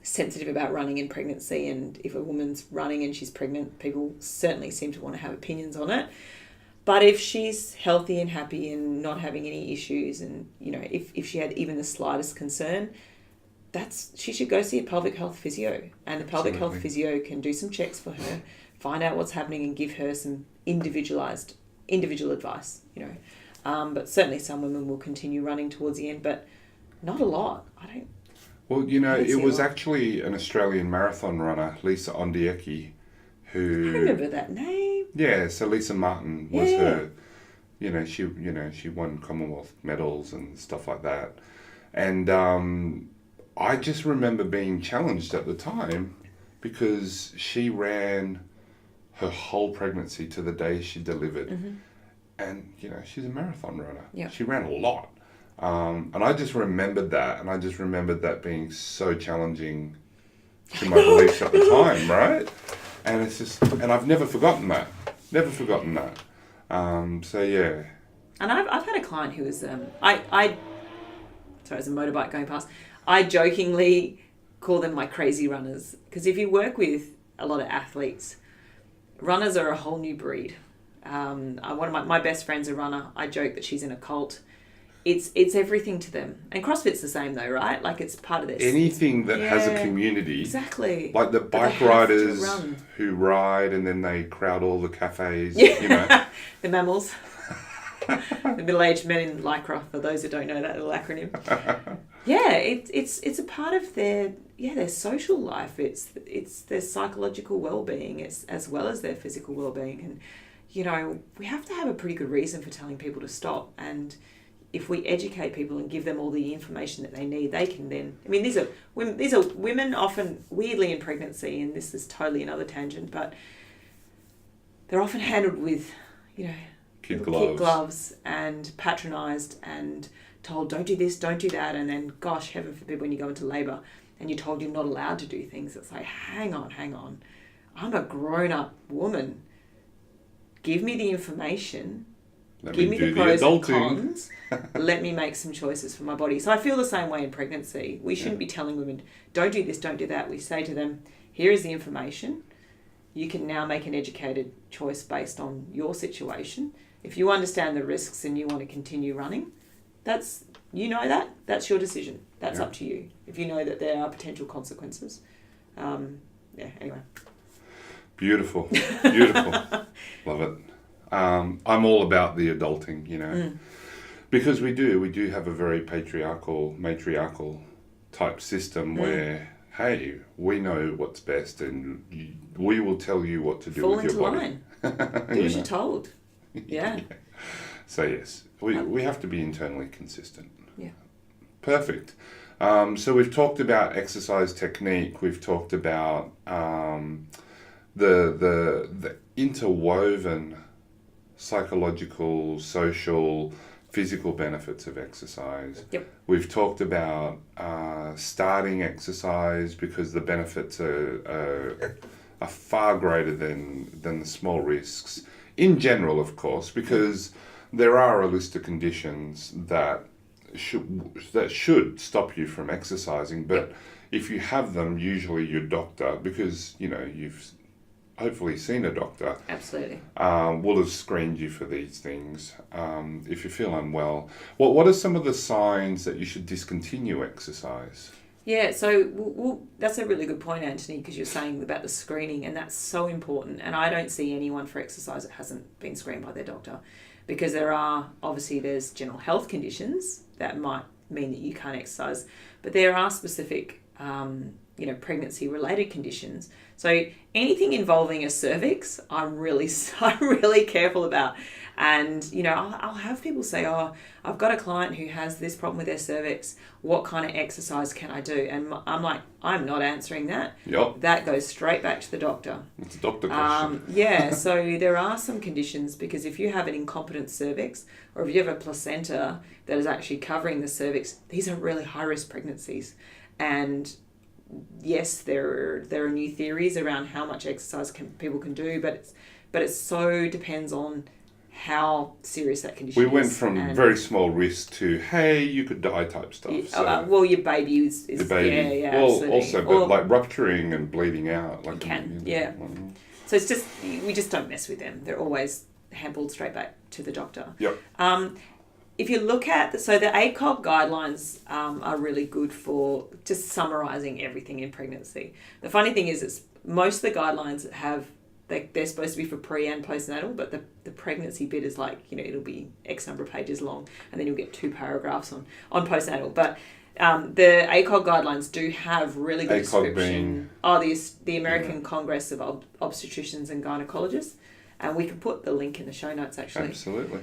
sensitive about running in pregnancy, and if a woman's running and she's pregnant, people certainly seem to want to have opinions on it. But if she's healthy and happy and not having any issues, and if she had even the slightest concern, she should go see a pelvic health physio, and the pelvic health physio can do some checks for her, find out what's happening and give her some individual advice, But certainly some women will continue running towards the end, but not a lot. Well, it was actually an Australian marathon runner, Lisa Ondieki, who... I remember that name. Yeah, so Lisa Martin was her... she won Commonwealth medals and stuff like that. And I just remember being challenged at the time because she ran her whole pregnancy to the day she delivered. Mm-hmm. And, she's a marathon runner. Yeah. She ran a lot. And I just remembered that. And I just remembered that being so challenging to my beliefs at the time, right? And it's just... And I've never forgotten that. Never forgotten that. So, yeah. And I've had a client who was... sorry, there's a motorbike going past. I jokingly call them my crazy runners. Because if you work with a lot of athletes, runners are a whole new breed. One of my best friend's a runner. I joke that she's in a cult. It's everything to them. And CrossFit's the same though, right? Like it's part of this. Anything that has a community. Exactly. Like the bike riders who ride and then they crowd all the cafes, The mammals. The middle-aged men in Lycra, for those who don't know that little acronym. Yeah, it's a part of their social life. It's their psychological well-being as well as their physical well-being. And we have to have a pretty good reason for telling people to stop. And if we educate people and give them all the information that they need, they can then... these are women often, weirdly in pregnancy, and this is totally another tangent, but they're often handled with, kid gloves and patronised and told, don't do this, don't do that. And then, gosh, heaven forbid, when you go into labour and you're told you're not allowed to do things, it's like, hang on. I'm a grown-up woman. Give me the information. Give me the do pros and adulting. cons. Let me make some choices for my body. So I feel the same way in pregnancy. We shouldn't be telling women, don't do this, don't do that. We say to them, here is the information. You can now make an educated choice based on your situation. If you understand the risks and you want to continue running, that's your decision. That's up to you. If you know that there are potential consequences. Anyway. Beautiful. Love it. I'm all about the adulting, because we do have a very matriarchal type system where, hey, we know what's best and we will tell you what to do with your body. Fall into line. Do as you're told. Yeah. So yes, we have to be internally consistent. Yeah. Perfect. So we've talked about exercise technique. We've talked about the interwoven psychological, social, physical benefits of exercise. Yep. We've talked about starting exercise because the benefits are far greater than the small risks. In general, of course, because there are a list of conditions that should stop you from exercising, but if you have them, usually your doctor, because you've hopefully seen a doctor, absolutely, will have screened you for these things. If you feel unwell, what are some of the signs that you should discontinue exercise? Yeah, so that's a really good point, Antony, because you're saying about the screening, and that's so important. And I don't see anyone for exercise that hasn't been screened by their doctor, because there's general health conditions that might mean that you can't exercise, but there are specific, pregnancy-related conditions. So anything involving a cervix, I'm really careful about. And, I'll have people say, oh, I've got a client who has this problem with their cervix. What kind of exercise can I do? And I'm like, I'm not answering that. Yep. That goes straight back to the doctor. It's a doctor question. So there are some conditions, because if you have an incompetent cervix, or if you have a placenta that is actually covering the cervix, these are really high-risk pregnancies. And yes, there are new theories around how much exercise people can do, but it so depends on how serious that condition is. We went from very small risk to, hey, you could die type stuff. Your baby is the baby. Yeah, well, absolutely. Also, but like rupturing and bleeding out. Like So it's just, we just don't mess with them. They're always handballed straight back to the doctor. Yep. If you look at, the ACOG guidelines are really good for just summarising everything in pregnancy. The funny thing is most of the guidelines they're supposed to be for pre and postnatal, but the pregnancy bit is like, it'll be X number of pages long, and then you'll get 2 paragraphs on postnatal. But the ACOG guidelines do have really good description. The American Congress of Obstetricians and Gynecologists, and we can put the link in the show notes actually. Absolutely.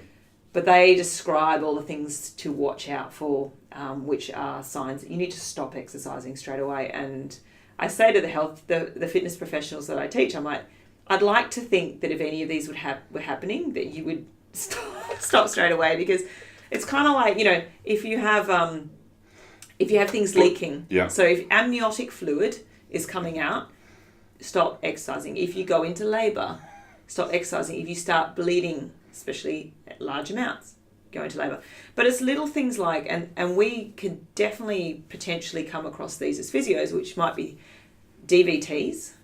But they describe all the things to watch out for, which are signs that you need to stop exercising straight away. And I say to the fitness professionals that I teach, I'm like, I'd like to think that if any of these were happening, that you would stop straight away, because it's kind of like, if you have things leaking. Yeah. So if amniotic fluid is coming out, stop exercising. If you go into labour, stop exercising. If you start bleeding, especially at large amounts, go into labour. But it's little things like, and we could definitely potentially come across these as physios, which might be DVTs,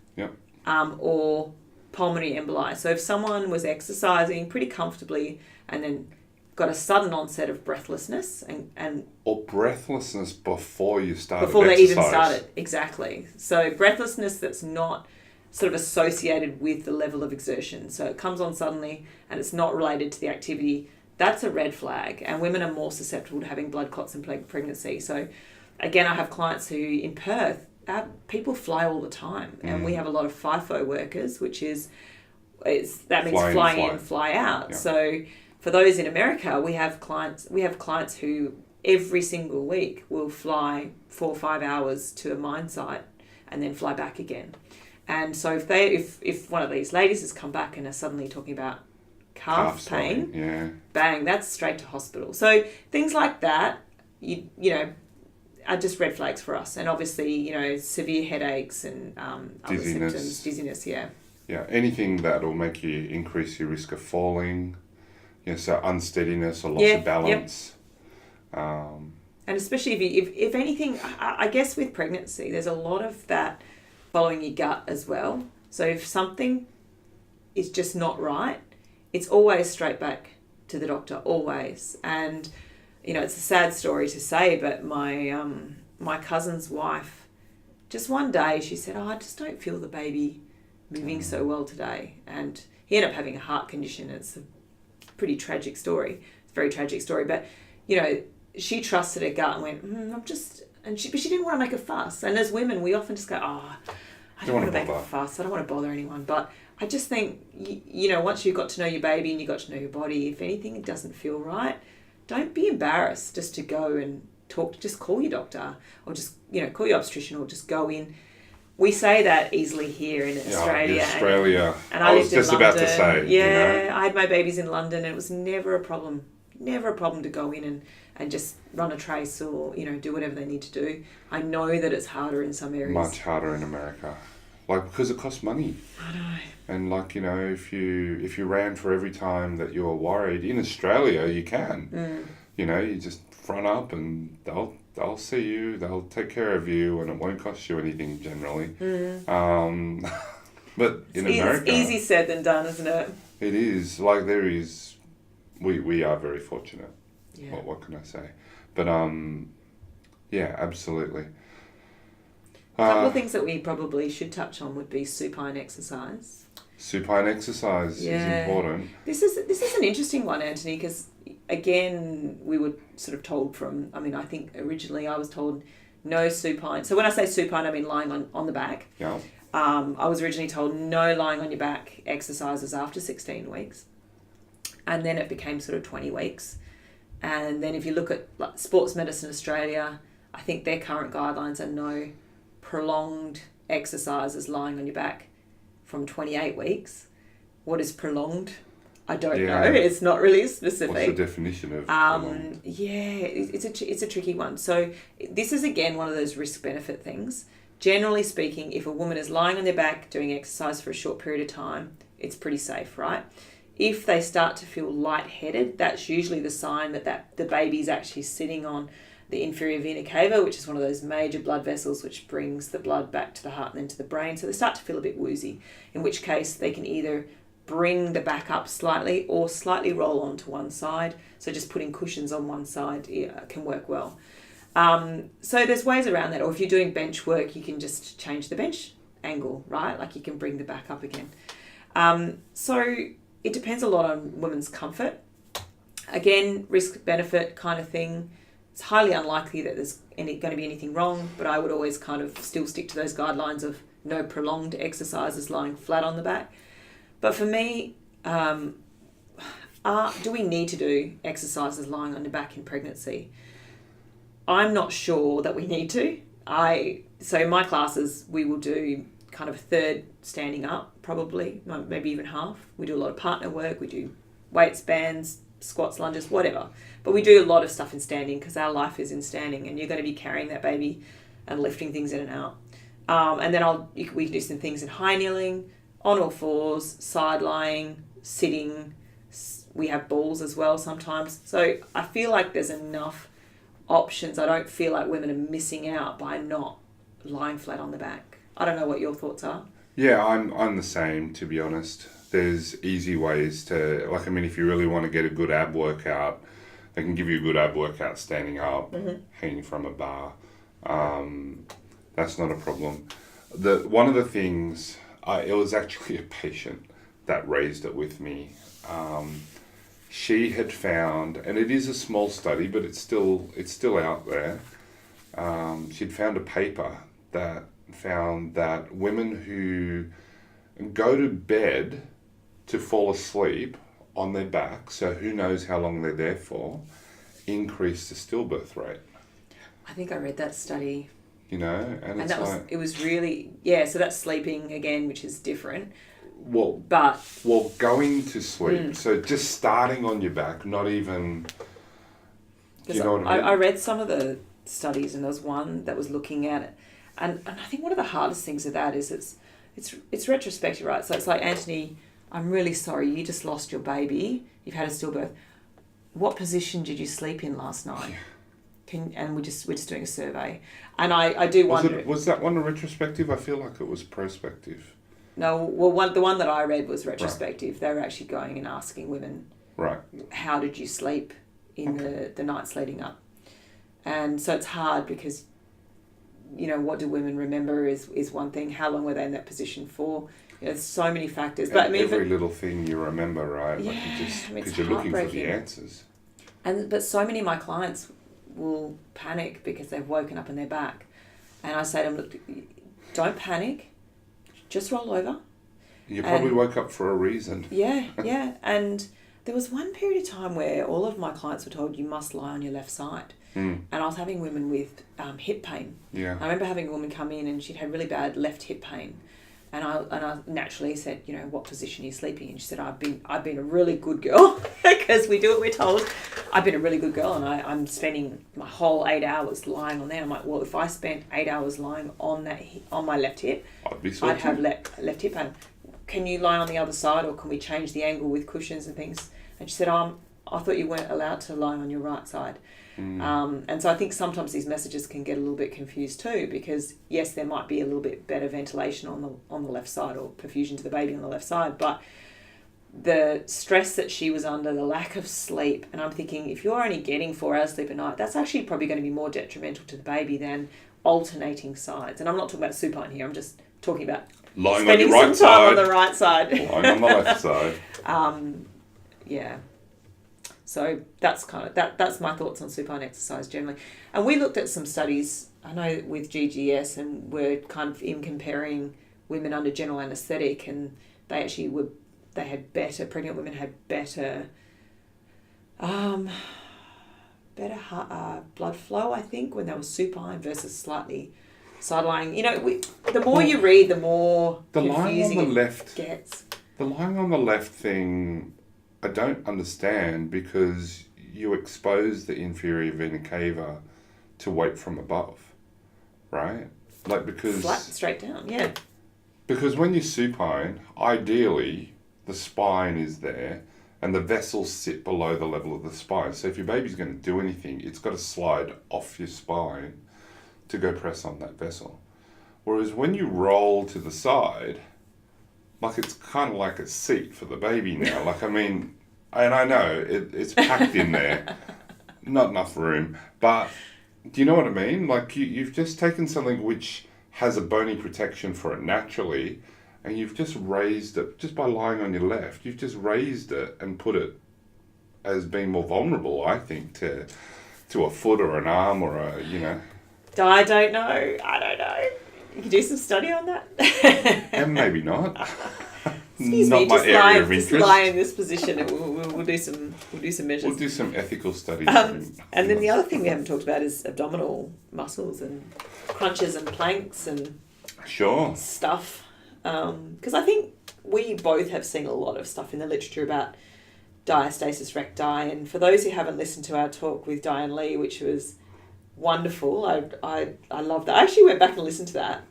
or pulmonary emboli. So if someone was exercising pretty comfortably and then got a sudden onset of breathlessness or breathlessness before you started before exercise. They even started, exactly. So breathlessness that's not sort of associated with the level of exertion. So it comes on suddenly and it's not related to the activity. That's a red flag, and women are more susceptible to having blood clots in pregnancy. So again, I have clients who in Perth, people fly all the time, and we have a lot of FIFO workers, that means fly in, fly out. Yeah. So for those in America, we have clients who every single week will fly 4 or 5 hours to a mine site and then fly back again. And so if one of these ladies has come back and are suddenly talking about calf pain, bang, that's straight to hospital. So things like that, are just red flags for us. And obviously, severe headaches and other Dizziness. symptoms, dizziness, yeah. Yeah, anything that will make you increase your risk of falling, so unsteadiness or loss of balance. And especially if anything, I guess with pregnancy, there's a lot of that following your gut as well. So if something is just not right, it's always straight back to the doctor, always. And it's a sad story to say, but my cousin's wife, just one day she said, I just don't feel the baby moving so well today. And he ended up having a heart condition. It's a pretty tragic story. It's a very tragic story. But, she trusted her gut and went, but she didn't want to make a fuss. And as women, we often just go, I don't want to make a fuss. I don't want to bother anyone. But I just think, once you've got to know your baby and you've got to know your body, if anything doesn't feel right, don't be embarrassed just to go and talk. Just call your doctor or just, call your obstetrician or just go in. We say that easily here in Australia. And I was just about to say. Yeah, I had my babies in London and it was never a problem. Never a problem to go in and just run a trace or, do whatever they need to do. I know that it's harder in some areas. Much harder in America. Because it costs money. I know. And if you ran for every time that you were worried, in Australia you can. You just front up and they'll see you, they'll take care of you, and it won't cost you anything generally. But in America, it's easy said than done, isn't it? It is. We are very fortunate. Yeah. What can I say? But absolutely. A couple of things that we probably should touch on would be supine exercise. Supine exercise is important. This is an interesting one, Antony, because again, we were sort of told I think originally I was told no supine. So when I say supine, I mean lying on the back. Yeah. I was originally told no lying on your back exercises after 16 weeks. And then it became sort of 20 weeks. And then if you look at Sports Medicine Australia, I think their current guidelines are no prolonged exercises lying on your back from 28 weeks. What is prolonged? I don't know. It's not really specific. What's the definition of prolonged? It's a tricky one. So this is, again, one of those risk-benefit things. Generally speaking, if a woman is lying on their back doing exercise for a short period of time, it's pretty safe, right? If they start to feel lightheaded, that's usually the sign that the baby's actually sitting on the inferior vena cava, which is one of those major blood vessels which brings the blood back to the heart and then to the brain. So they start to feel a bit woozy, in which case they can either bring the back up slightly or slightly roll onto one side. So just putting cushions on one side can work well. So there's ways around that. Or if you're doing bench work, you can just change the bench angle, right? Like you can bring the back up again. So it depends a lot on women's comfort. Again, risk-benefit kind of thing. It's highly unlikely that there's going to be anything wrong, but I would always kind of still stick to those guidelines of no prolonged exercises lying flat on the back. But for me, do we need to do exercises lying on the back in pregnancy? I'm not sure that we need to. So in my classes, we will do kind of a third standing up, probably, maybe even half. We do a lot of partner work. We do weights, bands, squats, lunges, whatever. But we do a lot of stuff in standing because our life is in standing and you're going to be carrying that baby and lifting things in and out. And then we can do some things in high kneeling, on all fours, side lying, sitting. We have balls as well sometimes. So I feel like there's enough options. I don't feel like women are missing out by not lying flat on the back. I don't know what your thoughts are. Yeah, I'm the same, to be honest. There's easy ways to, if you really want to get a good ab workout, they can give you a good ab workout standing up, hanging from a bar. That's not a problem. One of the things, it was actually a patient that raised it with me. She had found, and it is a small study, but it's still out there. She'd found a paper that found that women who go to bed to fall asleep on their back, so who knows how long they're there for, increase the stillbirth rate. I think I read that study. And it's it was really, so that's sleeping again, which is different. Well, going to sleep, so just starting on your back, not even, I read some of the studies, and there was one that was looking at it. And I think one of the hardest things of that is it's retrospective, right? So it's like, Antony, I'm really sorry, you just lost your baby, you've had a stillbirth. What position did you sleep in last night? And we're just doing a survey. And I do wonder... Was that one a retrospective? I feel like it was prospective. No, well, the one that I read was retrospective. Right. They were actually going and asking women, right, how did you sleep in the nights leading up? And so it's hard because, you know, what do women remember is one thing. How long were they in that position for? You know, there's so many factors. But I mean, every little thing you remember, right? Yeah, like you just, because you're looking for the answers. But so many of my clients will panic because they've woken up in their back. And I say to them, look, don't panic. Just roll over. You probably woke up for a reason. Yeah, yeah. And there was one period of time where all of my clients were told you must lie on your left side. And I was having women with hip pain. Yeah. I remember having a woman come in and she'd had really bad left hip pain. And I naturally said, you know, what position are you sleeping in? And she said, I've been a really good girl because we do what we're told. I've been a really good girl and I'm spending my whole 8 hours lying on there. I'm like, well, if I spent 8 hours lying on my left hip, I'd have left hip pain. Can you lie on the other side, or can we change the angle with cushions and things? And she said, I thought you weren't allowed to lie on your right side. And so I think sometimes these messages can get a little bit confused too, because yes, there might be a little bit better ventilation on the left side, or perfusion to the baby on the left side, but the stress that she was under, the lack of sleep, and I'm thinking, if you're only getting 4 hours sleep a night, that's actually probably going to be more detrimental to the baby than alternating sides. And I'm not talking about supine here, I'm just talking about lying spending on your right some time side, on the right side. lying on the left side. Yeah. So that's my thoughts on supine exercise generally. And we looked at some studies, I know, with GGS, and we're kind of in comparing women under general anaesthetic, and they actually had better, pregnant women had better blood flow, I think, when they were supine versus slightly side lying. You know, the more you read, the more confusing it gets. The lying on the left thing, I don't understand, because you expose the inferior vena cava to weight from above, right? Like, because... Flat, straight down, yeah. Because when you're supine, ideally, the spine is there and the vessels sit below the level of the spine. So if your baby's going to do anything, it's got to slide off your spine to go press on that vessel. Whereas when you roll to the side, like, it's kind of like a seat for the baby now. Like, I mean, and I know it's packed in there, not enough room, but do you know what I mean? Like, you've just taken something which has a bony protection for it naturally, and you've just raised it, just by lying on your left, you've just raised it and put it as being more vulnerable, I think, to a foot or an arm or a, you know. I don't know. You could do some study on that. And maybe not. Excuse not me, my area of interest. Just lie in this position, and we'll do some measures. We'll do some ethical studies. And then the other thing we haven't talked about is abdominal muscles and crunches and planks and stuff. Because I think we both have seen a lot of stuff in the literature about diastasis recti. And for those who haven't listened to our talk with Diane Lee, which was wonderful, I loved that. I actually went back and listened to that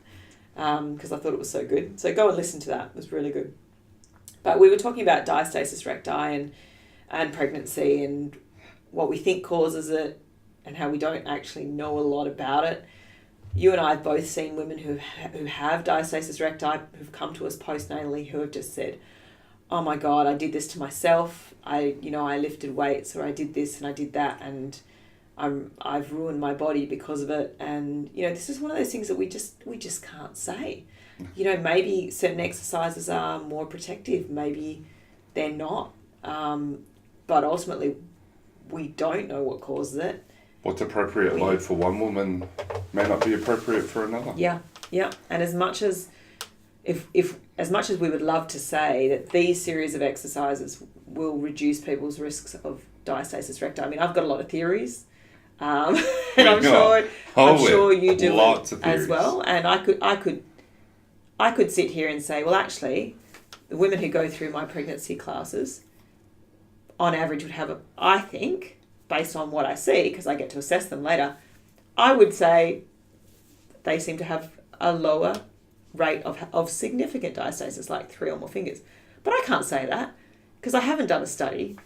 because I thought it was so good. So go and listen to that. It was really good. But we were talking about diastasis recti and pregnancy and what we think causes it and how we don't actually know a lot about it. You and I have both seen women who have diastasis recti who've come to us postnatally who have just said, oh my God, I did this to myself. I lifted weights, or I did this and I did that, and I've ruined my body because of it. And, you know, this is one of those things that we just can't say. You know, maybe certain exercises are more protective, maybe they're not. But ultimately, we don't know what causes it. What's appropriate load for one woman may not be appropriate for another. Yeah. And as much as we would love to say that these series of exercises will reduce people's risks of diastasis recti, I mean, I've got a lot of theories, and I'm sure you do as well. And I could sit here and say, well, actually, the women who go through my pregnancy classes, on average, would have I think, based on what I see, because I get to assess them later, I would say they seem to have a lower rate of significant diastasis, like 3 or more fingers. But I can't say that because I haven't done a study.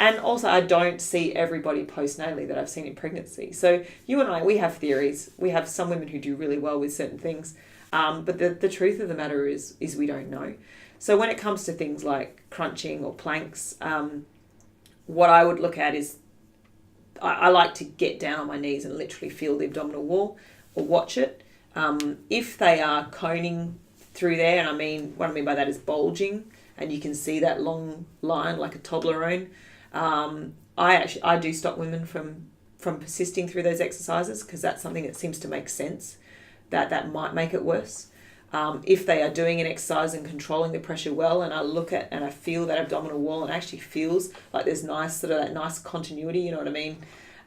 And also, I don't see everybody postnatally that I've seen in pregnancy. So you and I, we have theories. We have some women who do really well with certain things. But the truth of the matter is we don't know. So when it comes to things like crunching or planks, what I would look at is I like to get down on my knees and literally feel the abdominal wall or watch it. If they are coning through there, and what I mean by that is bulging, and you can see that long line like a Toblerone. I do stop women from persisting through those exercises because that's something that seems to make sense, that might make it worse. If they are doing an exercise and controlling the pressure well, and I look at and I feel that abdominal wall and it actually feels like there's that nice continuity, you know what I mean?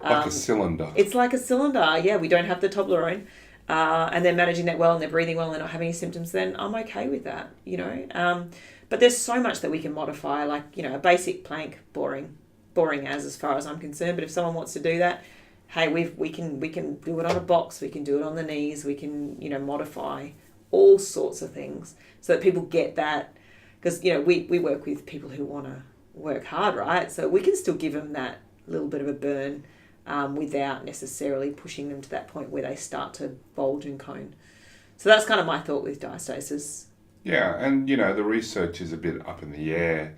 Like a cylinder. It's like a cylinder, yeah. We don't have the Toblerone, and they're managing that well and they're breathing well and they're not having any symptoms, then I'm okay with that, you know. But there's so much that we can modify, like, you know, a basic plank, boring as far as I'm concerned. But if someone wants to do that, hey, we can do it on a box, we can do it on the knees, we can, you know, modify all sorts of things so that people get that. Because, you know, we work with people who want to work hard, right? So we can still give them that little bit of a burn without necessarily pushing them to that point where they start to bulge and cone. So that's kind of my thought with diastasis. Yeah, and, you know, the research is a bit up in the air.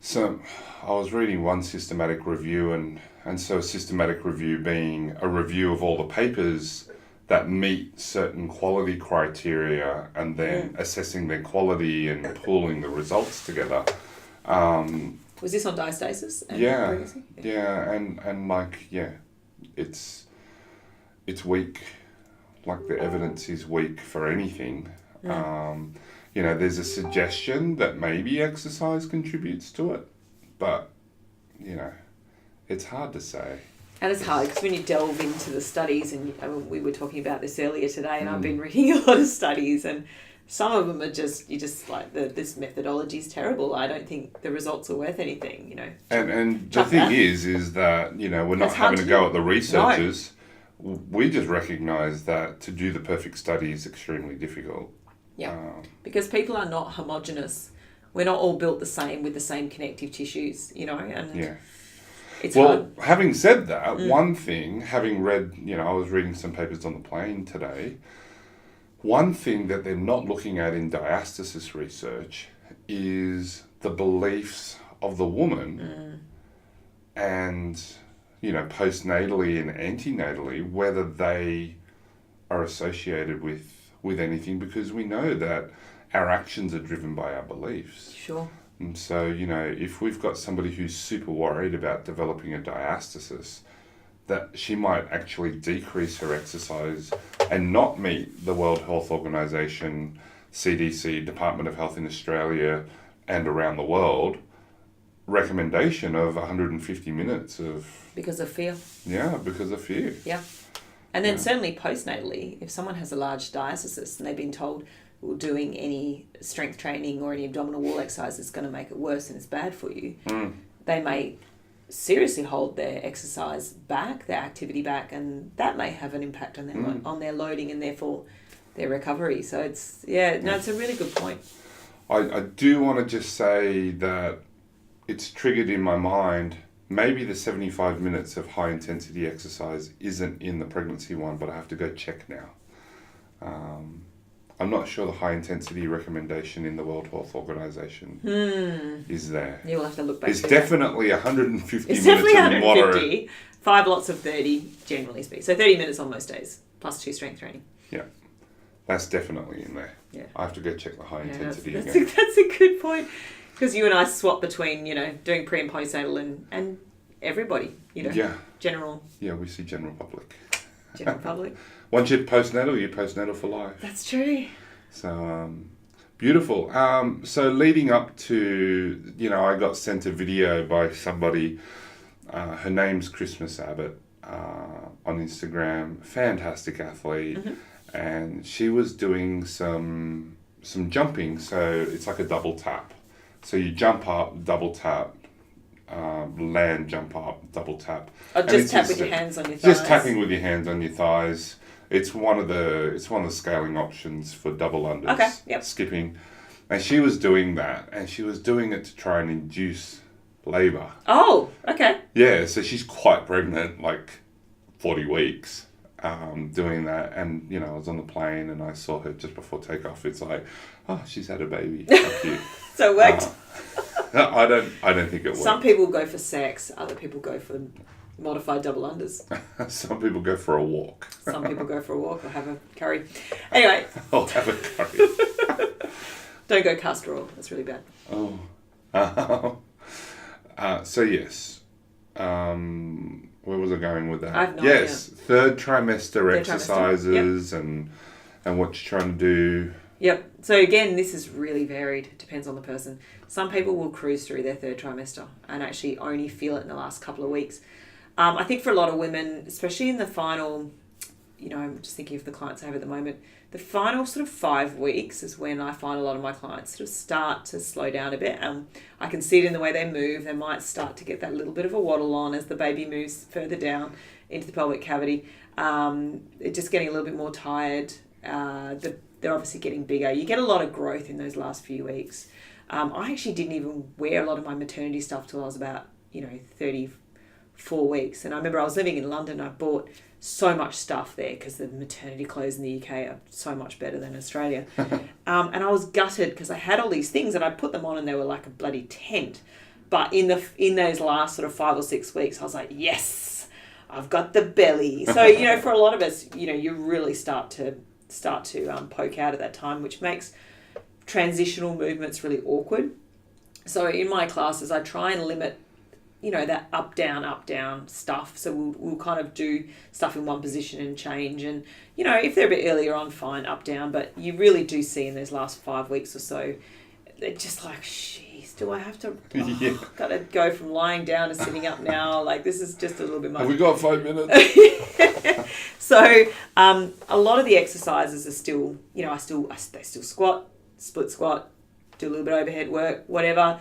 So I was reading one systematic review, and so a systematic review being a review of all the papers that meet certain quality criteria and then assessing their quality and pooling the results together. Was this on diastasis? And like, yeah, it's weak. Like the evidence is weak for anything. You know, there's a suggestion that maybe exercise contributes to it, but, you know, it's hard to say. And it's hard because when you delve into the studies, and we were talking about this earlier today, and I've been reading a lot of studies, and some of them are just, this methodology is terrible. I don't think the results are worth anything, you know. And the thing is that, you know, we're not having to go at the researchers. No. We just recognise that to do the perfect study is extremely difficult. Yeah, because people are not homogenous. We're not all built the same with the same connective tissues, you know, and it's hard. Having said that, one thing, having read, you know, I was reading some papers on the plane today, one thing that they're not looking at in diastasis research is the beliefs of the woman and, you know, postnatally and antenatally, whether they are associated with anything, because we know that our actions are driven by our beliefs. Sure. And so, you know, if we've got somebody who's super worried about developing a diastasis, that she might actually decrease her exercise and not meet the World Health Organization, CDC, Department of Health in Australia and around the world recommendation of 150 minutes of... Because of fear. Yeah, because of fear. Yeah. And then certainly postnatally, if someone has a large diastasis and they've been told, well, doing any strength training or any abdominal wall exercise is going to make it worse and it's bad for you, they may seriously hold their exercise back, their activity back, and that may have an impact on their on their loading and therefore their recovery. So it's it's a really good point. I do want to just say that it's triggered in my mind. Maybe the 75 minutes of high intensity exercise isn't in the pregnancy one, but I have to go check now. I'm not sure the high intensity recommendation in the World Health Organization is there. You'll have to look back. It's definitely 150 it's minutes definitely of 150, moderate. 5 lots of 30 generally speaking. So 30 minutes on most days, plus 2 strength training. Yeah, that's definitely in there. Yeah. I have to go check the high intensity that's again. That's a good point. Because you and I swap between, you know, doing pre and postnatal and everybody, you know. Yeah. General. Yeah, we see general public. General public. Once you're postnatal for life. That's true. So, beautiful. So leading up to, you know, I got sent a video by somebody, her name's Christmas Abbott, on Instagram, fantastic athlete. And she was doing some jumping, so it's like a double tap. So you jump up, double tap, land jump up, double tap. Or And just it's tap with your hands on your thighs. Just tapping with your hands on your thighs. It's one of the scaling options for double unders. Okay, yep. Skipping. And she was doing that, and she was doing it to try and induce labour. Oh, okay. Yeah, so she's quite pregnant, like 40 weeks, doing that. And, you know, I was on the plane and I saw her just before takeoff. It's like, oh, she's had a baby. How cute. So it worked. I don't think it worked. Some people go for sex, other people go for modified double unders. Some people go for a walk. Some people go for a walk or have a curry. Anyway. I'll have a curry. Don't go castor oil. That's really bad. Oh. So yes. Where was I going with that? I have no idea. idea. Third trimester exercises Yep. and what you're trying to do. Yep. So again, this is really varied. It depends on the person. Some people will cruise through their third trimester and actually only feel it in the last couple of weeks. I think for a lot of women, especially in the final, you know, I'm just thinking of the clients I have at the moment, the final sort of 5 weeks is when I find a lot of my clients sort of start to slow down a bit. I can see it in the way they move. They might start to get that little bit of a waddle on as the baby moves further down into the pelvic cavity. They're just getting a little bit more tired. They're obviously getting bigger. You get a lot of growth in those last few weeks. I actually didn't even wear a lot of my maternity stuff till I was about, 34 weeks. And I remember I was living in London. I bought so much stuff there because the maternity clothes in the UK are so much better than Australia. And I was gutted because I had all these things and I put them on and they were like a bloody tent. But in those last sort of 5 or 6 weeks, I was like, yes, I've got the belly. So, for a lot of us, you really start to poke out at that time, which makes transitional movements really awkward. So in my classes, I try and limit, that up, down stuff. So we'll kind of do stuff in one position and change. And, if they're a bit earlier on, fine, up, down. But you really do see in those last 5 weeks or so, they're just like, jeez, do I have to, got to go from lying down to sitting up now? Like, this is just a little bit much. Have we got 5 minutes? So a lot of the exercises are still, they still squat, split squat, do a little bit of overhead work, whatever.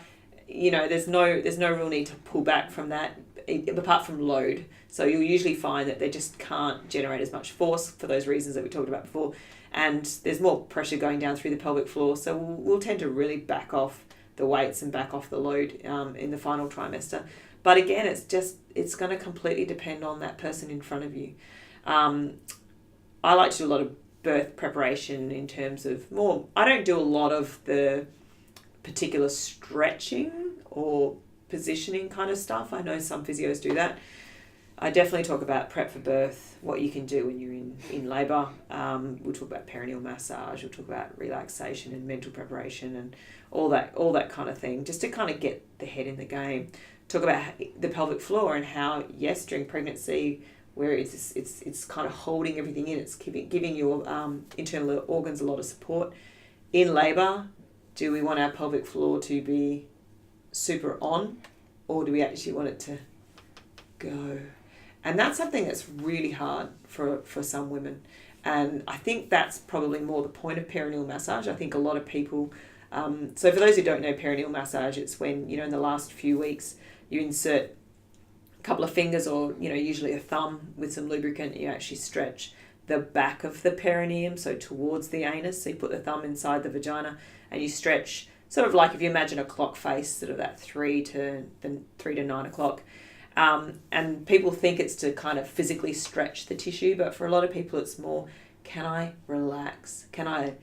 There's no real need to pull back from that apart from load. So you'll usually find that they just can't generate as much force for those reasons that we talked about before. And there's more pressure going down through the pelvic floor. So we'll tend to really back off the weights and back off the load in the final trimester. But again, it's going to completely depend on that person in front of you. I like to do a lot of birth preparation in terms of I don't do a lot of the particular stretching or positioning kind of stuff. I know some physios do that. I definitely talk about prep for birth, what you can do when you're in labour. We'll talk about perineal massage. We'll talk about relaxation and mental preparation and all that kind of thing, just to kind of get the head in the game. Talk about the pelvic floor and how, yes, during pregnancy, where it's kind of holding everything in, it's giving your internal organs a lot of support. In labour, do we want our pelvic floor to be super on, or do we actually want it to go? And that's something that's really hard for some women. And I think that's probably more the point of perineal massage. I think a lot of people, so for those who don't know perineal massage, it's when, in the last few weeks, you insert a couple of fingers or, usually a thumb with some lubricant. You actually stretch the back of the perineum, so towards the anus. So you put the thumb inside the vagina and you stretch, sort of like if you imagine a clock face, sort of that 3 to 9 o'clock. And people think it's to kind of physically stretch the tissue, but for a lot of people it's more, can I relax? Can I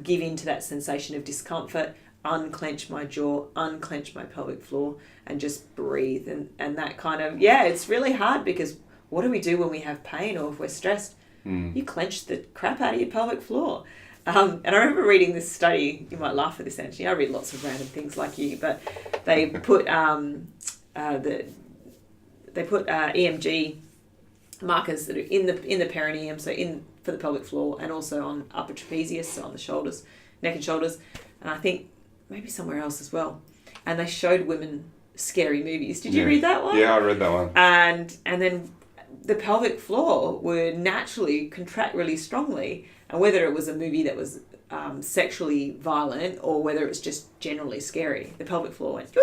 give in to that sensation of discomfort, unclench my jaw, unclench my pelvic floor, and just breathe? And that kind of, it's really hard, because what do we do when we have pain or if we're stressed? You clench the crap out of your pelvic floor. And I remember reading this study, you might laugh at this, Antony, I read lots of random things like you, but they put EMG markers that are in the perineum, so for the pelvic floor, and also on upper trapezius, so on the shoulders, neck and shoulders, and I think maybe somewhere else as well. And they showed women scary movies. Did you read that one? Yeah, I read that one. And then the pelvic floor would naturally contract really strongly, and whether it was a movie that was sexually violent or whether it was just generally scary, the pelvic floor went,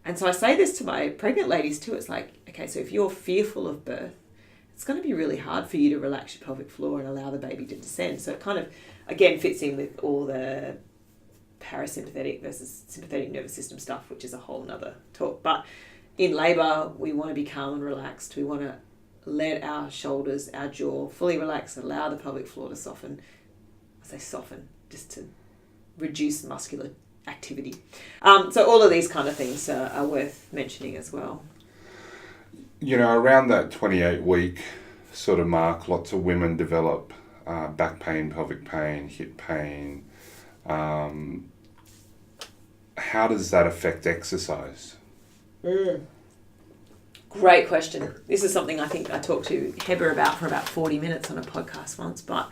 And so I say this to my pregnant ladies too. It's like, okay, so if you're fearful of birth, it's going to be really hard for you to relax your pelvic floor and allow the baby to descend. So it kind of, again, fits in with all the parasympathetic versus sympathetic nervous system stuff, which is a whole nother talk. But in labour, we want to be calm and relaxed. We want to let our shoulders, our jaw fully relax, allow the pelvic floor to soften. I say soften, just to reduce muscular activity. So all of these kind of things are worth mentioning as well. You know, around that 28-week sort of mark, lots of women develop back pain, pelvic pain, hip pain. How does that affect exercise? Great question. This is something I think I talked to Heber about for about 40 minutes on a podcast once. But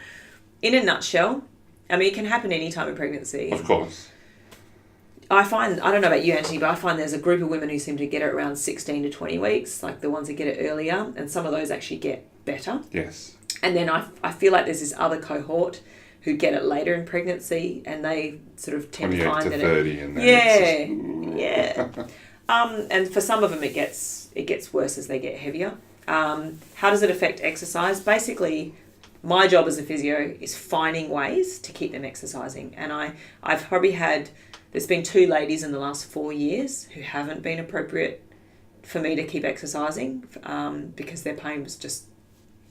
in a nutshell, I mean, it can happen any time in pregnancy. Of course. I find, I don't know about you, Antony, but I find there's a group of women who seem to get it around 16 to 20 weeks, like the ones that get it earlier, and some of those actually get better. Yes. And then I feel like there's this other cohort who get it later in pregnancy, and they sort of tend to find 28 to 30, and then yeah. And for some of them, it gets worse as they get heavier. How does it affect exercise? Basically, my job as a physio is finding ways to keep them exercising, and I've probably had. There's been 2 ladies in the last 4 years who haven't been appropriate for me to keep exercising because their pain was just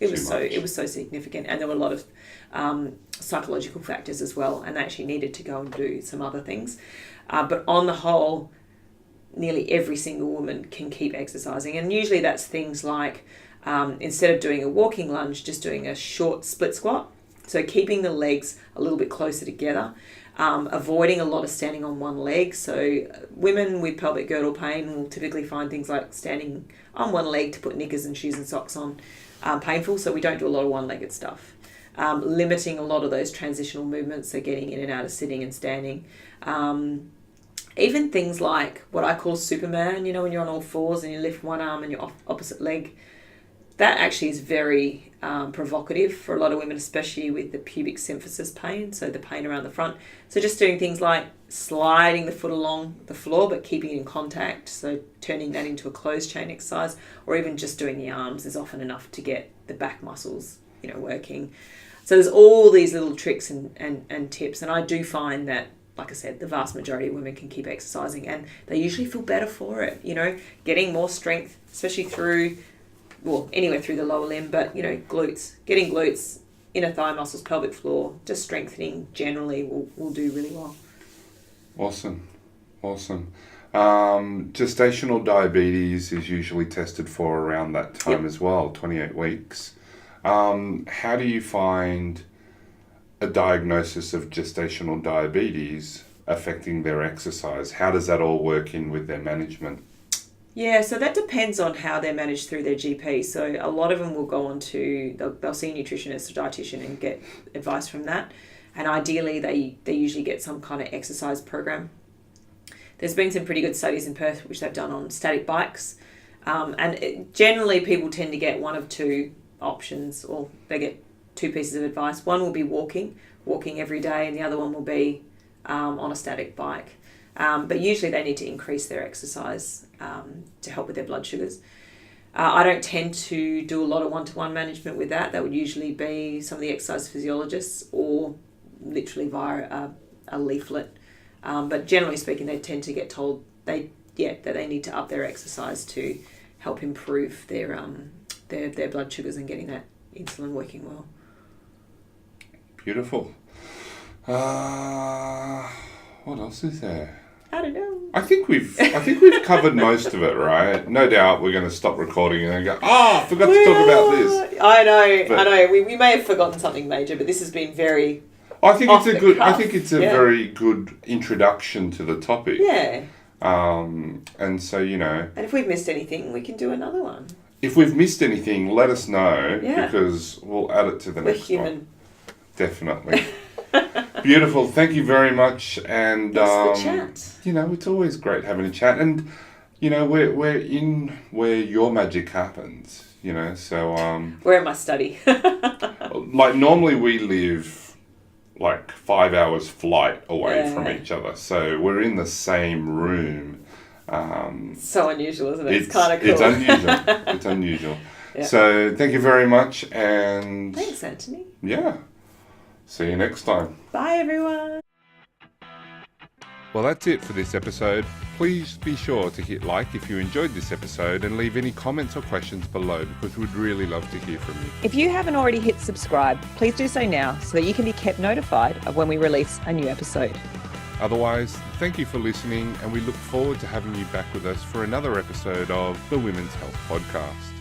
it was so significant, and there were a lot of psychological factors as well, and they actually needed to go and do some other things. But on the whole, nearly every single woman can keep exercising, and usually that's things like instead of doing a walking lunge, just doing a short split squat. So keeping the legs a little bit closer together. Avoiding a lot of standing on one leg. So women with pelvic girdle pain will typically find things like standing on one leg to put knickers and shoes and socks on painful. So we don't do a lot of one-legged stuff. Limiting a lot of those transitional movements, so getting in and out of sitting and standing. Even things like what I call Superman, you know, when you're on all fours and you lift one arm and your opposite leg. That actually is very provocative for a lot of women, especially with the pubic symphysis pain, so the pain around the front. So just doing things like sliding the foot along the floor but keeping it in contact, so turning that into a closed chain exercise, or even just doing the arms is often enough to get the back muscles, you know, working. So there's all these little tricks and tips, and I do find that, like I said, the vast majority of women can keep exercising, and they usually feel better for it, you know, getting more strength, especially through... well, anywhere through the lower limb, but, you know, glutes, getting glutes, inner thigh muscles, pelvic floor, just strengthening generally will do really well. Awesome. Gestational diabetes is usually tested for around that time as well, 28 weeks. How do you find a diagnosis of gestational diabetes affecting their exercise? How does that all work in with their management? Yeah, so that depends on how they're managed through their GP. So a lot of them will go on to, they'll see a nutritionist or dietitian and get advice from that. And ideally, they usually get some kind of exercise program. There's been some pretty good studies in Perth, which they've done on static bikes. Generally, people tend to get one of 2 options, or they get 2 pieces of advice. One will be walking every day, and the other one will be on a static bike. But usually they need to increase their exercise to help with their blood sugars. I don't tend to do a lot of one-to-one management with that. That would usually be some of the exercise physiologists, or literally via a leaflet. But generally speaking, they tend to get told that they need to up their exercise to help improve their blood sugars and getting that insulin working well. Beautiful. What else is there? I don't know. I think we've covered most of it, right? No doubt we're going to stop recording and then go, I forgot to talk about this. I know. We may have forgotten something major, but this has been very. I think it's a very good introduction to the topic. Yeah. And so, you know. And if we've missed anything, we can do another one. If we've missed anything, let us know, because we'll add it to the next one. We're human. Definitely. Beautiful. Thank you very much. And thanks for the chat. You know, it's always great having a chat, and you know, we're in where your magic happens. You know, so we're in my study. Like normally we live like 5 hours flight away from each other, so we're in the same room. So unusual, isn't it? It's kind of cool. It's unusual. It's unusual. Yeah. So thank you very much, and thanks, Anthony. Yeah. See you next time. Bye, everyone. Well, that's it for this episode. Please be sure to hit like if you enjoyed this episode and leave any comments or questions below, because we'd really love to hear from you. If you haven't already hit subscribe, please do so now so that you can be kept notified of when we release a new episode. Otherwise, thank you for listening, and we look forward to having you back with us for another episode of the Women's Health Podcast.